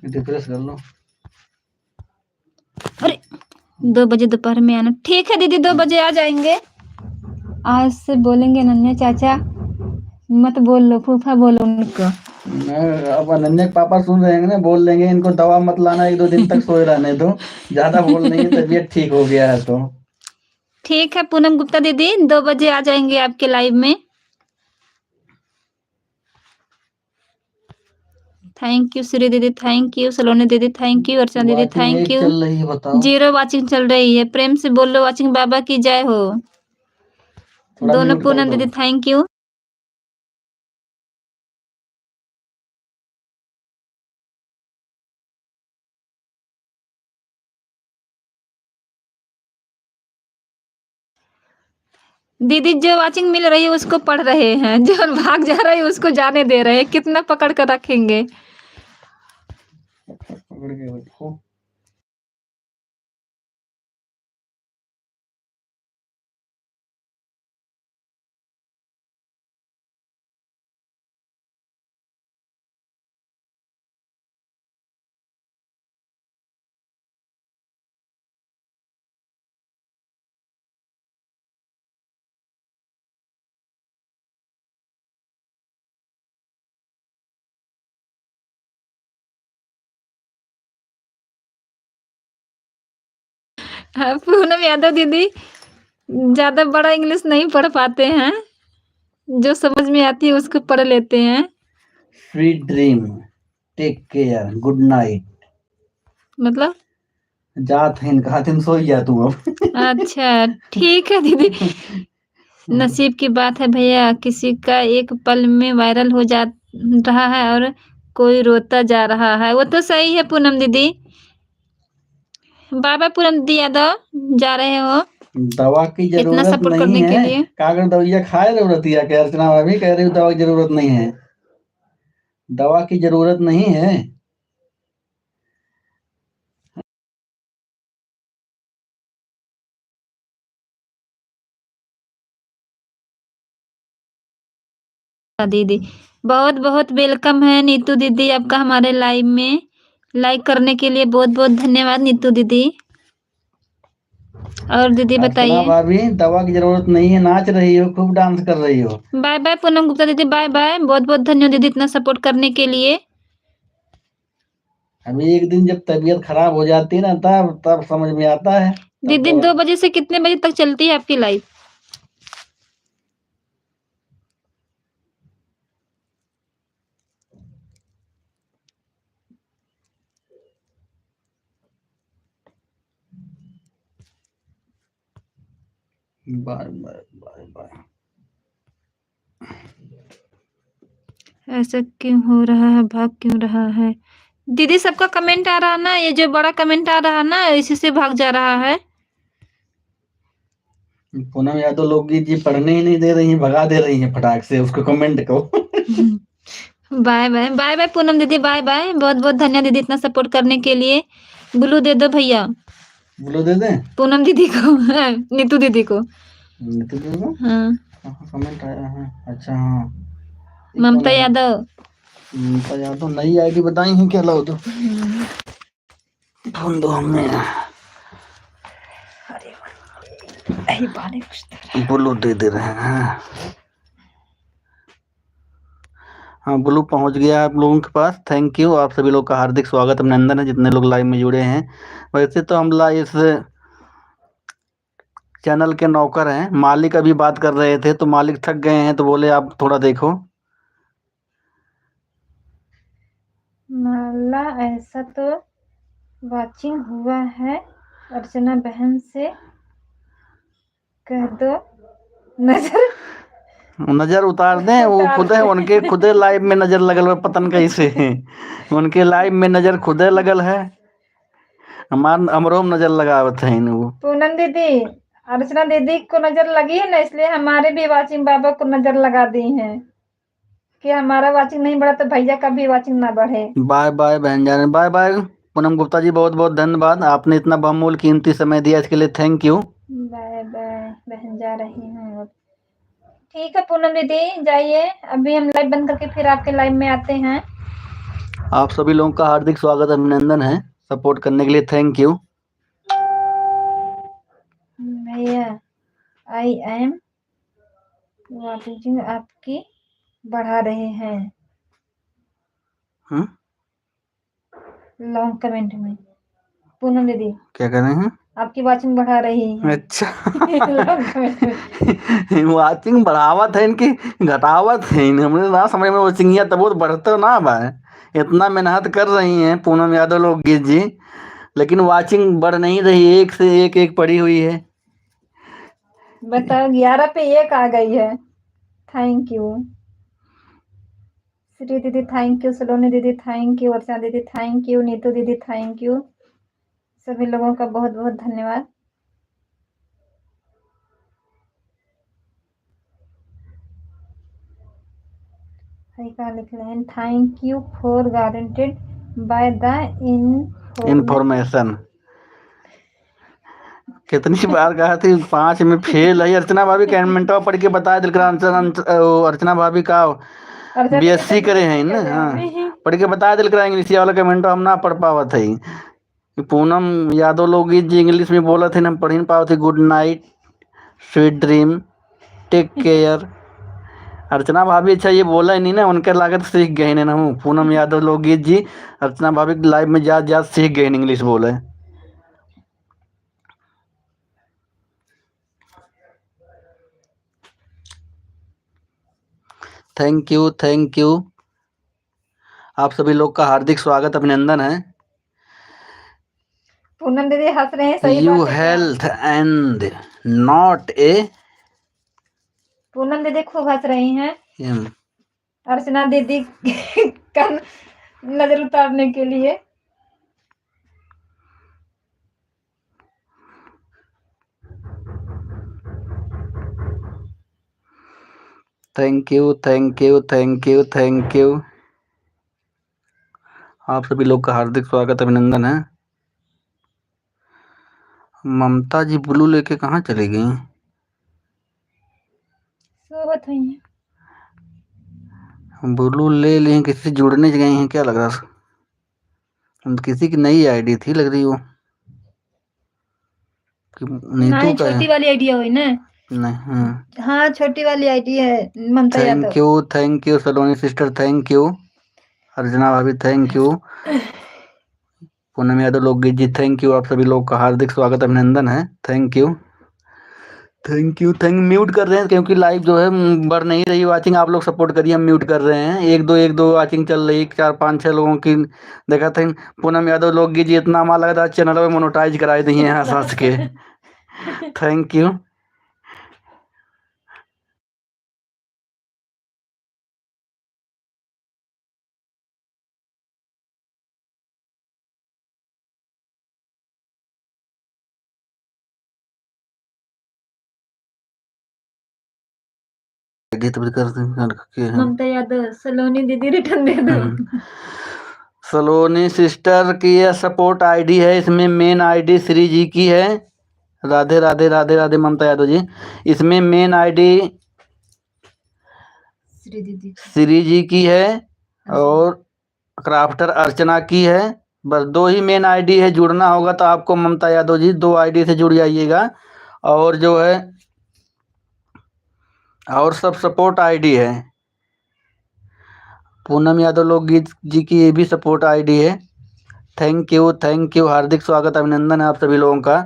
रिफ्रेश कर लो। अरे 2 बजे दोपहर में आना। ठीक है दीदी 2 बजे आ जाएंगे। आज से बोलेंगे अनन्या चाचा मत बोल लो, फूफा बोलो उनको। अब अनन्या के पापा सुन रहे हैं ना, बोल लेंगे इनको दवा मत लाना, 1-2 दिन तक सोए रहने दो। ज्यादा बोल लेंगे तबीयत ठीक हो गया है तो। ठीक है पूनम गुप्ता दीदी 2 बजे आ जाएंगे आपके लाइव में। थैंक यू श्री दीदी, थैंक यू सलोनी दीदी, थैंक यू अर्चना दीदी, थैंक यू। चल रही है बताओ। 0 वाचिंग चल रही है, प्रेम से बोलो वाचिंग बाबा की जय हो। दोनों पूनम दीदी थैंक यू। दीदी जो वाचिंग मिल रही है उसको पढ़ रहे हैं, जो भाग जा रहे हैं उसको जाने दे रहे हैं। कितना पकड़ कर रखेंगे? पकड़ के रखो। हाँ, पूनम यादव दीदी ज़्यादा बड़ा इंग्लिश नहीं पढ़ पाते हैं। जो समझ में आती है उसको पढ़ लेते हैं। Sweet dream, take care, good night. मतलब? जात हिन कहा तुम सो ही जा तू अब। अच्छा, ठीक है दीदी। नसीब की बात है भैया, किसी का एक पल में वायरल हो जा रहा है और कोई रोता जा रहा है। वो तो सही है पूनम दीदी। बाय बाय पूनम दीदी यादव, जा रहे हो? दवा की इतना जरूरत सपोर्ट नहीं करने के है। लिए। कागज दवाइयाँ खाए जरूरत है क्या? अर्चना भाभी कह रही हूँ दवा की जरूरत नहीं है। दवा की जरूरत नहीं है। दीदी बहुत बहुत वेलकम है नीतू दीदी आपका हमारे लाइव में। लाइक करने के लिए बहुत बहुत धन्यवाद नीतू दीदी। और दीदी अर्चना बताइए। भाभी दवा की जरूरत नहीं है, नाच रही हो, खूब डांस कर रही हो। बाय बाय पूनम गुप्ता दीदी, बाय बाय। बहुत बहुत धन्यवाद दीदी इतना सपोर्ट करने के लिए। अभी एक दिन जब तबीयत खराब हो जाती है ना, तब तब समझ में आता है। तब दीदी 2 बजे से कितने बजे तक चलती है आपकी live? Bye bye bye bye. ऐसा क्यों हो रहा है, भाग क्यों रहा है? दीदी सबका कमेंट आ रहा ना, ये जो बड़ा कमेंट आ रहा ना इसी से भाग जा रहा है। पूनम यादव लोकगीत जी पढ़ने ही नहीं दे रही हैं, भगा दे रही हैं फटाक से उसको कमेंट को। Bye bye bye bye Poonam दीदी, बाय बाय। बहुत बहुत धन्यवाद दीदी इतना सपोर्ट करने के लिए। ब्लू दे दो भैया बोलो दे दें पूनम दीदी को। नीतू दीदी को। नीतू जी को। हाँ, कमेंट आया है, अच्छा हाँ। ये कौन ममता है? यादव। ममता यादव नई आईडी बताई हैं क्या? लो तो ढूंढ दो हमें। ब्लू दे रहे हैं। हाँ ब्लू पहुंच गया आप लोगों के पास। थैंक यू, आप सभी लोग का हार्दिक स्वागत अभिनंदन है जितने लोग लाइव में जुड़े हैं। वैसे तो हम इस चैनल के नौकर हैं। मालिक अभी बात कर रहे थे तो मालिक थक गए हैं तो बोले आप थोड़ा देखो। माला ऐसा तो वाचिंग हुआ है, अर्चना बहन से कह दो नजर नजर उतार दें, वो उतार खुद है, दे। उनके खुदे लाइव में नजर लगल है, पतन कैसे है। उनके लाइव में नजर खुदे लगल है। हमार हमरोम नजर लगावत है वो। पूनम दीदी, अर्चना दीदी को नजर लगी है ना, इसलिए हमारे भी वाचिंग बाबा को नजर लगा दी है कि हमारा वाचिंग नहीं बढ़ा तो भैया का भी वाचिंग ना बढ़े। बाय बाय बहन जान, बाय बाय। पूनम गुप्ता जी बहुत बहुत धन्यवाद, आपने इतना बहुमूल्य कीमती समय दिया, इसके लिए थैंक यू। बाय बाय बहन, जा रही हूँ। ठीक है पूनम दीदी जाइए, अभी हम लाइव बंद करके फिर आपके लाइव में आते हैं। आप सभी लोगों का हार्दिक स्वागत अभिनंदन है, सपोर्ट करने के लिए थैंक यू। भैया आई एम वाचिंग आपकी बढ़ा रहे हैं लॉन्ग कमेंट में। पूनम दीदी क्या कर रहे हैं? आपकी वाचिंग बढ़ा रही है। अच्छा। लॉन्ग कमेंट में। वाचिंग बढ़ावत है इनकी, घटावत है इन, हमने ना समझ में वो चिंगिया तब वो बढ़ते ना भाई। इतना मेहनत कर रही हैं पूनम यादव लोग गीत जी, लेकिन वाचिंग बढ़ नहीं रही, एक से एक पड़ी हुई है। बताओ 11 पे 1 आ गई है। थैंक यू श्री दीदी, थैंक यू सलोनी दीदी, थैंक यू अर्चना दीदी, थैंक यू नीतू दीदी, थैंक यू सभी लोगों का बहुत बहुत धन्यवाद। कहाँ लिख रहे हैं, thank you for guaranteed by the information. कितनी बार कहा थी 5 में फेल है। अर्चना भाभी कमेंटवा पढ़ के बताया दिल अर्चना भाभी का बीएससी करे हैं ना। हाँ, पढ़ के बताया दिल करा इंग्लिश वाला कमेंट हम ना पढ़ पावा थे। पूनम यादव लोग जी इंग्लिश में बोला थे ना पढ़ नहीं पावा थे। Good night, sweet dream, take care. Archana भाभी अच्छा ये बोला ही नहीं ना, उनके लागत सीख गए ना हूँ। पूनम यादव लोकगीत जी अर्चना भाभी लाइव में जा सीख गए इंग्लिश बोले। Thank you, thank you. आप सभी लोग का हार्दिक स्वागत, अभिनंदन है। पूनम दीदी हंस रहे हैं, सही यू बात है क्या? Health and not a. Poonam दीदी खूब हंस रही हैं अर्चना दीदी का नजर उतारने के लिए। Thank you, thank you, thank you, thank you. आप सभी लोग का हार्दिक स्वागत, अभिनंदन है। ममता जी ब्लू लेके कहाँ चली गई? सोवत हुई हैं। ब्लू ले ली, किसी से जुड़ने गई हैं क्या लग रहा? किसी की नई आईडी थी लग रही वो। नीतू नहीं, का छोटी है? वाली आईडी है वही ना। नहीं। हाँ, छोटी वाली आईडी है Mamta thank Yadav. You, thank you Saloni sister, thank you. Archana भाभी थैंक यू। पूनम यादव लोकगीत जी थैंक यू। आप सभी लोग का हार्दिक स्वागत, अभिनंदन है। Thank you, thank you, thank. Mute कर रहे हैं क्योंकि लाइव जो है बढ़ नहीं रही वाचिंग। आप लोग सपोर्ट करिए, हम म्यूट कर रहे हैं। एक दो वाचिंग चल रही, 4 5 6 लोगों की देखा था। पूनम यादव लोकगीत जी इतना माल लगा था चैनल में मोनेटाइज कराए दिए हैं हंस हंस के। Thank you. ममता यादव सलोनी दीदी रिटर्न दे दो। सलोनी सिस्टर की यह सपोर्ट आईडी है। इसमें मेन आईडी श्री जी की है। राधे राधे राधे राधे ममता यादव जी। इसमें मेन आईडी श्री जी की है और क्राफ्टर अर्चना की है। बस 2 ही मेन आईडी है। जुड़ना होगा तो आपको ममता यादव जी 2 आईडी से जुड़ जाइएगा। और जो है और सब सपोर्ट आईडी है। पूनम यादव लोकगीत जी की ये भी सपोर्ट आईडी है। Thank you, thank you. हार्दिक स्वागत, अभिनंदन है आप सभी लोगों का।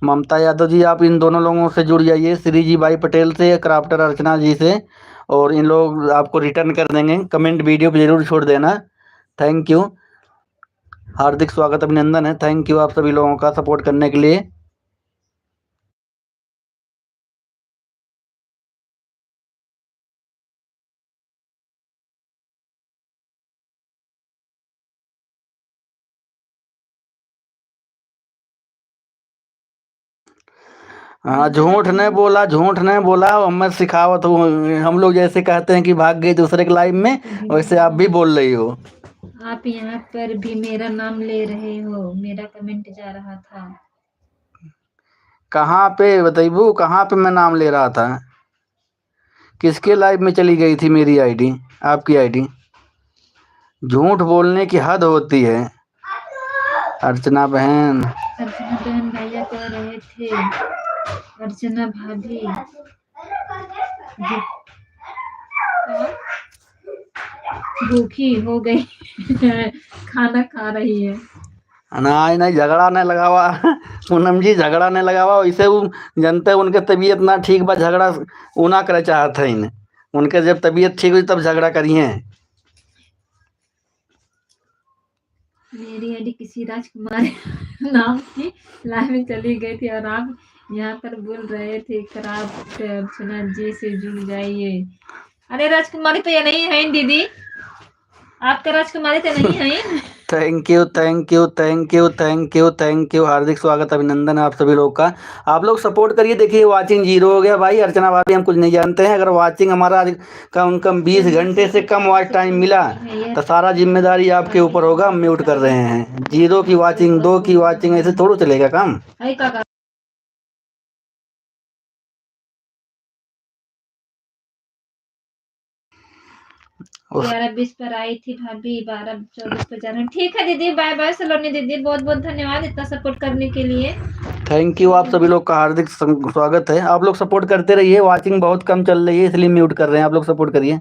ममता यादव जी आप इन दोनों लोगों से जुड़ जाइए, श्री जी भाई पटेल से, क्राफ्टर अर्चना जी से, और इन लोग आपको रिटर्न कर देंगे। कमेंट वीडियो पे जरूर छोड़ देना। थैंक यू, हार्दिक स्वागत, अभिनंदन है। थैंक यू आप सभी लोगों का सपोर्ट करने के लिए। हाँ, झूठ नहीं बोला, झूठ नहीं बोला। मैं सिखावत हूँ। हम लोग जैसे कहते हैं कि भाग गए दूसरे के लाइव में, वैसे आप भी बोल रही हो। आप यहाँ पर भी मेरा नाम ले रहे हो, मेरा कमेंट जा रहा था। कहाँ पे बताइबू? कहाँ पे मैं नाम ले रहा था? किसके लाइव में चली गई थी मेरी आईडी, आपकी आईडी? झूठ बोलने की हद होती है। अर्चना बहन भैया कह रहे थे अर्चना भाभी भूखी हो गई खाना खा रही है। नहीं नहीं, झगड़ा नहीं लगावा पूनम जी, झगड़ा नहीं लगावा। वैसे वो जनते उनके तबीयत ना ठीक बा, झगड़ा ऊना करे चाहते हैं। उनके जब तबीयत ठीक हुई तब झगड़ा करिए। मेरी आईडी किसी राजकुमार नाम की लाइव में चली गई थी और आप यहाँ पर बोल रहे थे खराब अर्चना जी से जुड़ जाइए। अरे राजकुमारी तो ये नहीं है दीदी, आपका राजकुमारी तो नहीं है। Thank you, thank you, thank you, thank you, thank you. हार्दिक स्वागत, अभिनंदन है आप सभी लोग का। आप लोग सपोर्ट करिए। देखिए वाचिंग 0 हो गया भाई। अर्चना भाभी हम कुछ नहीं जानते हैं। अगर वाचिंग हमारा कम कम 20 घंटे से कम वॉच टाइम मिला तो सारा जिम्मेदारी आपके ऊपर होगा। हम म्यूट कर रहे हैं। 0 की वाचिंग, 2 की वाचिंग, ऐसे थोड़ा चलेगा काम। उस 11:20 पर आई थी भाभी, 12:24 पर जा रहे हैं। ठीक है दीदी, बाय बाय सलोनी दीदी, बहुत बहुत धन्यवाद इतना सपोर्ट करने के लिए। Thank you. आप सभी लोग का हार्दिक स्वागत है। आप लोग सपोर्ट करते रहिए। वाचिंग बहुत कम चल रही है इसलिए म्यूट कर रहे हैं। आप लोग सपोर्ट करिए।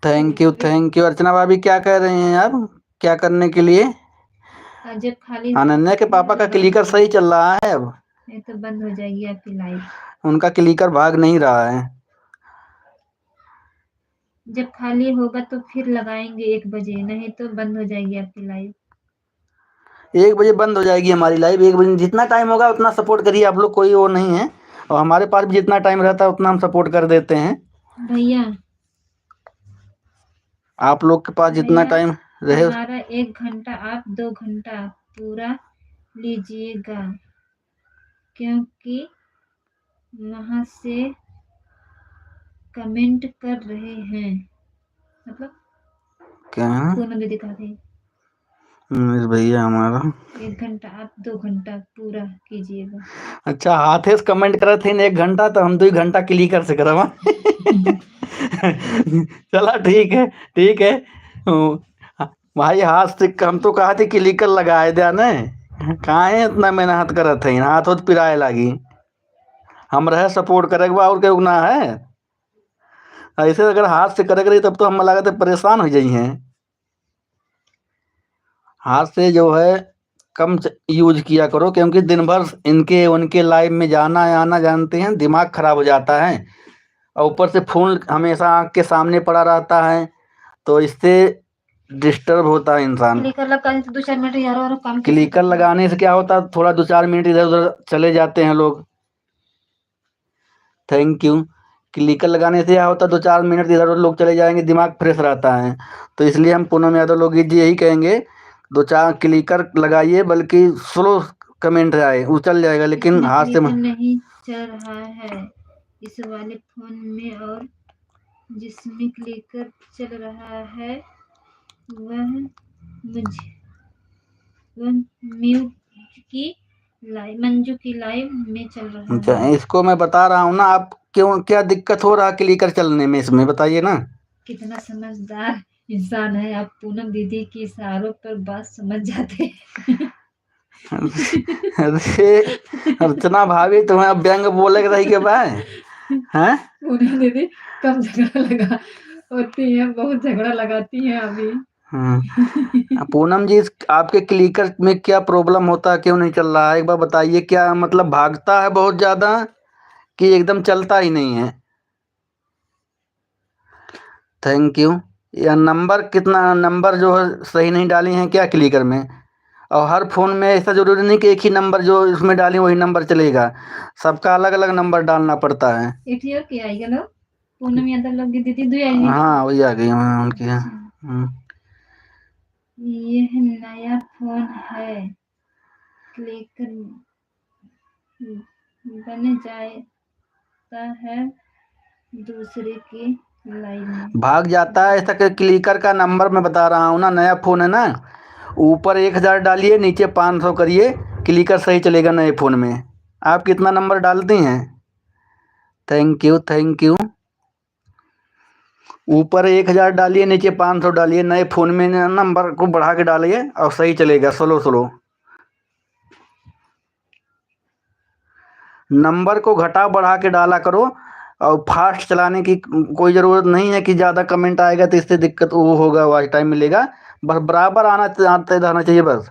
Thank you, thank you. Archana भाभी क्या कह रहे हैं आप? क्या करने के लिए? जब खाली अनन्या के पापा का क्लिकर सही चल रहा है अब? नहीं तो बंद हो जाएगी आपकी लाइव। उनका क्लिकर भाग नहीं रहा है। जब खाली होगा तो फिर लगाएंगे 1 बजे, नहीं तो बंद हो जाएगी आपकी लाइव। 1 बजे बंद हो जाएगी हमारी लाइव। 1 बजे जितना टाइम होगा उतना सपोर्ट करिए आप लोग। कोई वो नहीं है। और हमारे पास भी जितना टाइम रहता है उतना हम सपोर्ट कर देते हैं। भैया आप लोग के पास जितना भैया टाइम रहे। हमारा 1 घंटा, आप 2 घंटा पूरा लीजिएगा, क्योंकि वहां से कमेंट कर रहे हैं। मतलब क्या है? पूनम दीदी कहा थी मेरे भैया हमारा 1 घंटा, आप 2 घंटा पूरा कीजिएगा। अच्छा, हाथे से कमेंट करे थे 1 घंटा तो हम 2 घंटा क्लिकर से करवा। चला ठीक है, ठीक है। भाई हाथ से हम तो कहा थे क्लिकर लगाए दिया ने। कहाँ है इतना मेहनत करत है। हाथ होत पिराए लागी। हम रहे सपोर्ट करे और के ना है। ऐसे अगर हाथ से करे रही तब तो हम लागत परेशान हो जाई हैं। हाथ से जो है कम यूज किया करो, क्योंकि दिन भर इनके उनके लाइव में जाना आना, जानते हैं दिमाग खराब हो जाता है। और ऊपर से फोन हमेशा आँख के सामने पड़ा रहता है तो इससे डिस्टर्ब होता है इंसान। क्लिकर लगाने से 2-4 मिनट यार और काम क्लिकर लगाने से क्या होता है, थोड़ा 2-4 मिनट इधर उधर चले जाते हैं लोग। Thank you. क्लिकर लगाने से क्या होता है, 2-4 मिनट इधर उधर लोग चले जाएंगे, दिमाग फ्रेश रहता है। तो इसलिए हम पूनम यादव लोग जी यही कहेंगे, 2-4 क्लिकर लगाइए, बल्कि स्लो कमेंट आए वो चल जाएगा, लेकिन हाथ से नहीं चल रहा है इस वाले फोन में, और जिसमें क्लिकर चल रहा है वह म्यूट की लाइव, मंजू की लाइव में चल रहा अच्छा, है। इसको मैं बता रहा हूँ ना। आप क्यों, क्या दिक्कत हो रहा है क्लिकर चलने में, इसमें बताइए ना। कितना समझदार इंसान है आप, पूनम दीदी के इशारों पर बात समझ जाते हैं। अरे अर्चना भाभी, तुम्हें अब व्यंग बोले के रही के भाई हैं? पूनम दीदी कम झगड़ा लगा होती है, बहुत झगड़ा लगाती हैं अभी। पूनम जी, आपके क्लिकर में क्या प्रॉब्लम होता है, क्यों नहीं चल रहा है, एक बार बताइए। क्या मतलब भागता है बहुत ज्यादा कि एकदम चलता ही नहीं है? Thank you. या नंबर, कितना नंबर जो है सही नहीं डाली हैं क्या क्लिकर में? और हर फोन में ऐसा जरूरी नहीं कि एक ही नंबर जो इसमें डाली वही नंबर चलेगा। सबका अलग अलग नंबर डालना पड़ता है। के आएगा लो पूनम यादव लोग की दीदी दो आई। हाँ वही आ गई उनकी। यह नया फोन है, क्लिकर बन जाता है दूसरे की लाइन में। भाग जाता है ऐसा कि क्लिकर का नंबर मैं बता रहा हूँ ना, नया फ़ोन है ना, ऊपर 1000 डालिए, नीचे 500 करिए, क्लिकर सही चलेगा नए फ़ोन में। आप कितना नंबर डालती हैं? Thank you, thank you. ऊपर 1000 डालिए, नीचे 500 डालिए, नए फ़ोन में नंबर को बढ़ा के डालिए और सही चलेगा। स्लो स्लो नंबर को घटा बढ़ा के डाला करो, और फास्ट चलाने की कोई ज़रूरत नहीं है कि ज़्यादा कमेंट आएगा तो इससे दिक्कत वो होगा, वॉच टाइम मिलेगा। बस बराबर आते रहना चाहिए बस।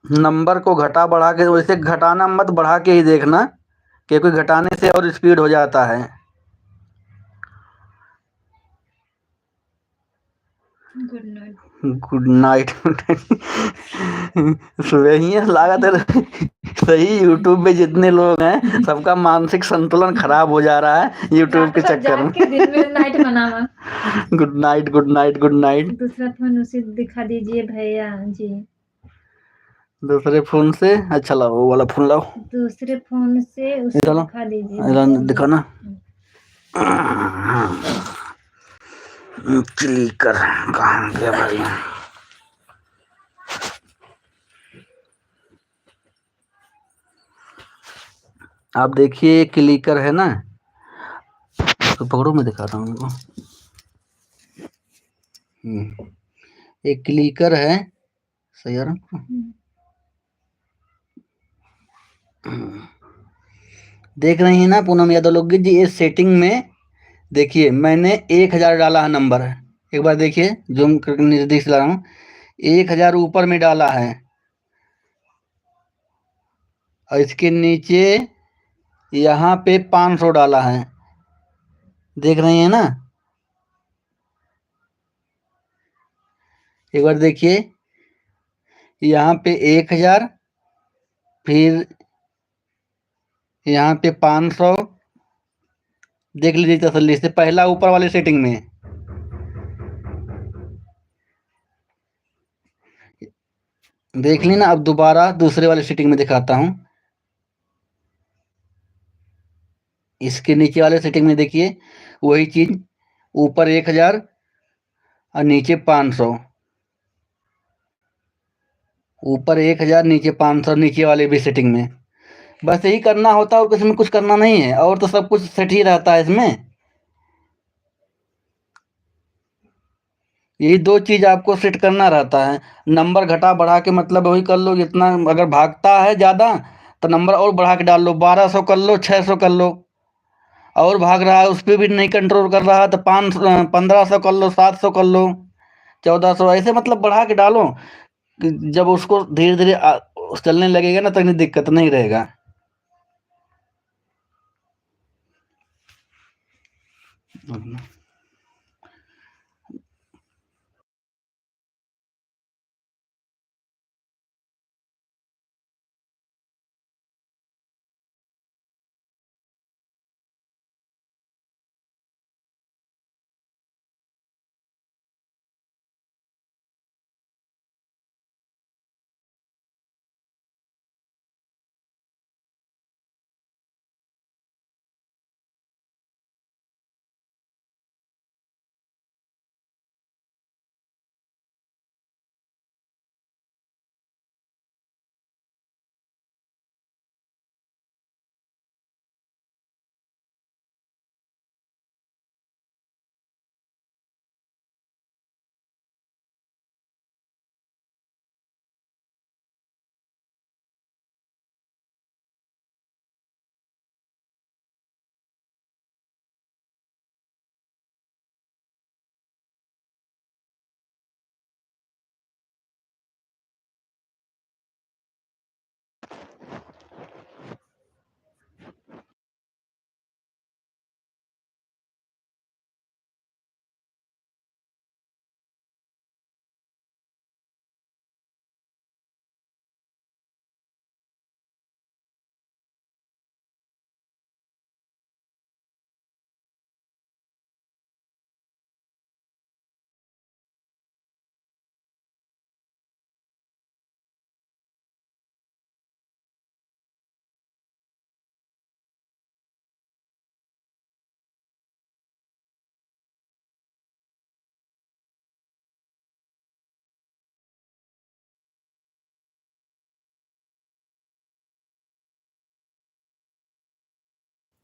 नंबर को घटा बढ़ा के, वैसे घटाना मत, बढ़ा के ही देखना, क्योंकि घटाने से और स्पीड हो जाता है। Good night. Good night. सुबह ही लागत है। सही, यूट्यूब में जितने लोग हैं सबका मानसिक संतुलन खराब हो जा रहा है यूट्यूब के चक्कर में। दिन में नाइट मनावा। Good night, good night, good night. दूसरा फोन उसे दिखा दीजिए भैया जी। दूसरे फोन से? अच्छा लाओ, वो वाला फोन लाओ। दूसरे फोन से उसे चलो दिखा दीजिए। दिखाना। क्लिकर कहाँ गया भाई? आप देखिए क्लिकर है ना, तो पकड़ो, मैं दिखाता हूँ उनको। एक क्लिकर है, सही आ रहा है? देख रही हैं ना पूनम यादव लोग जी, ये सेटिंग में देखिए मैंने 1000 डाला है नंबर। एक बार देखिए, जूम करके नजदीक से ला रहा हूँ, 1000 ऊपर में डाला है, और इसके नीचे यहाँ पे 500 डाला है। देख रही हैं ना? एक बार देखिए, यहाँ पे 1000, फिर यहाँ पे 500। देख लीजिए तसल्ली से, पहला ऊपर वाले सेटिंग में। देख ली ना? अब दोबारा दूसरे वाले सेटिंग में दिखाता हूँ। इसके नीचे वाले सेटिंग में देखिए, वही चीज, ऊपर 1000 और नीचे 500। ऊपर 1000, नीचे 500, नीचे वाले भी सेटिंग में। बस यही करना होता है, और इसमें कुछ करना नहीं है, और तो सब कुछ सेट ही रहता है इसमें। यही दो चीज आपको सेट करना रहता है। नंबर घटा बढ़ा के मतलब वही कर लो, जितना अगर भागता है ज़्यादा तो नंबर और बढ़ा के डाल लो, 1200 कर लो, 600 कर लो। और भाग रहा है, उस पर भी नहीं कंट्रोल कर रहा है तो 1500 कर लो, 700 कर लो, 1400, ऐसे मतलब बढ़ा के डालो कि जब उसको धीरे धीरे चलने लगेगा ना, तो इतनी दिक्कत नहीं रहेगा।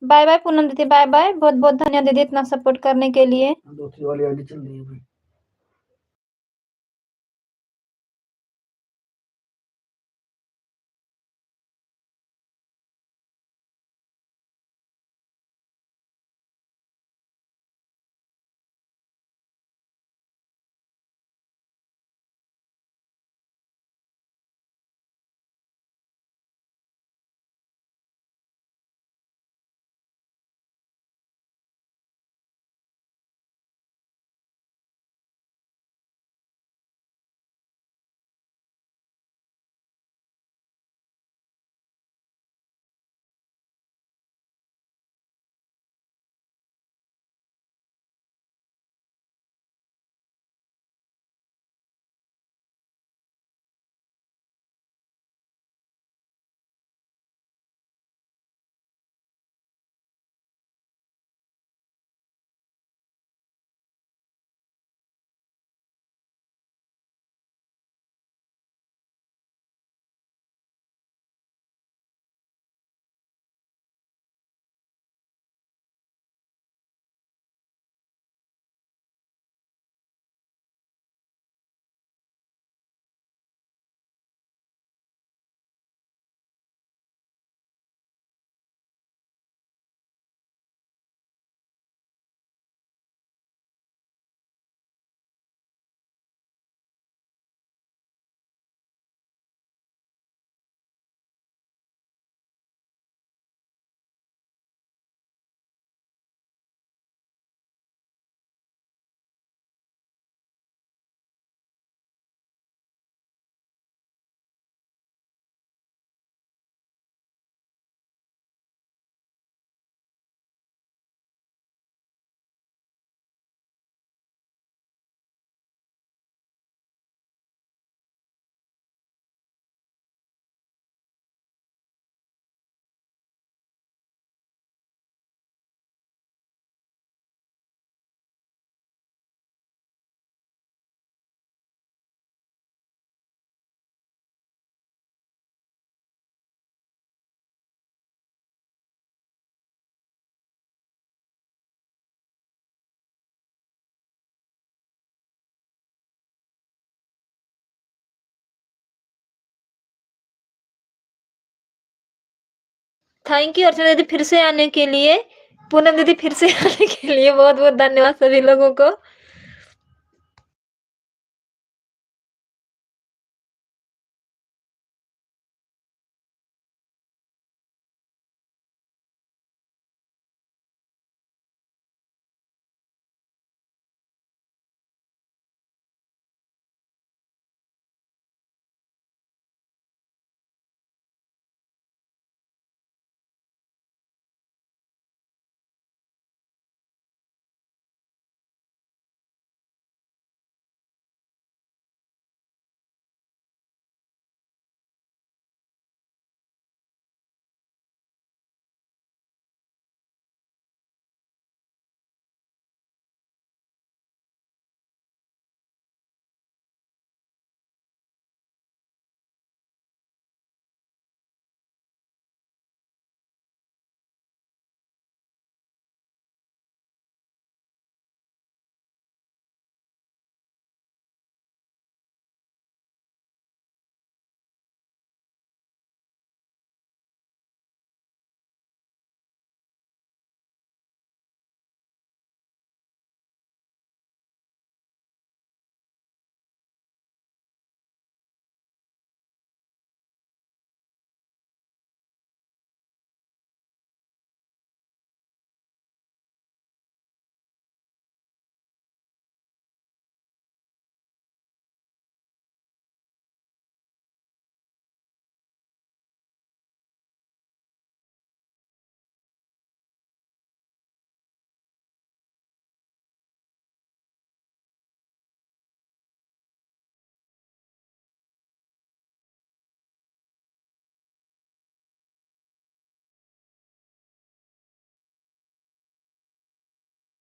बाय बाय पूनम दीदी, बाय बाय। बहुत बहुत धन्यवाद दीदी इतना सपोर्ट करने के लिए। दूसरी वाली आईडी चल रही है अभी। थैंक यू अर्चना दीदी फिर से आने के लिए। पूनम दीदी फिर से आने के लिए बहुत बहुत धन्यवाद सभी लोगों को।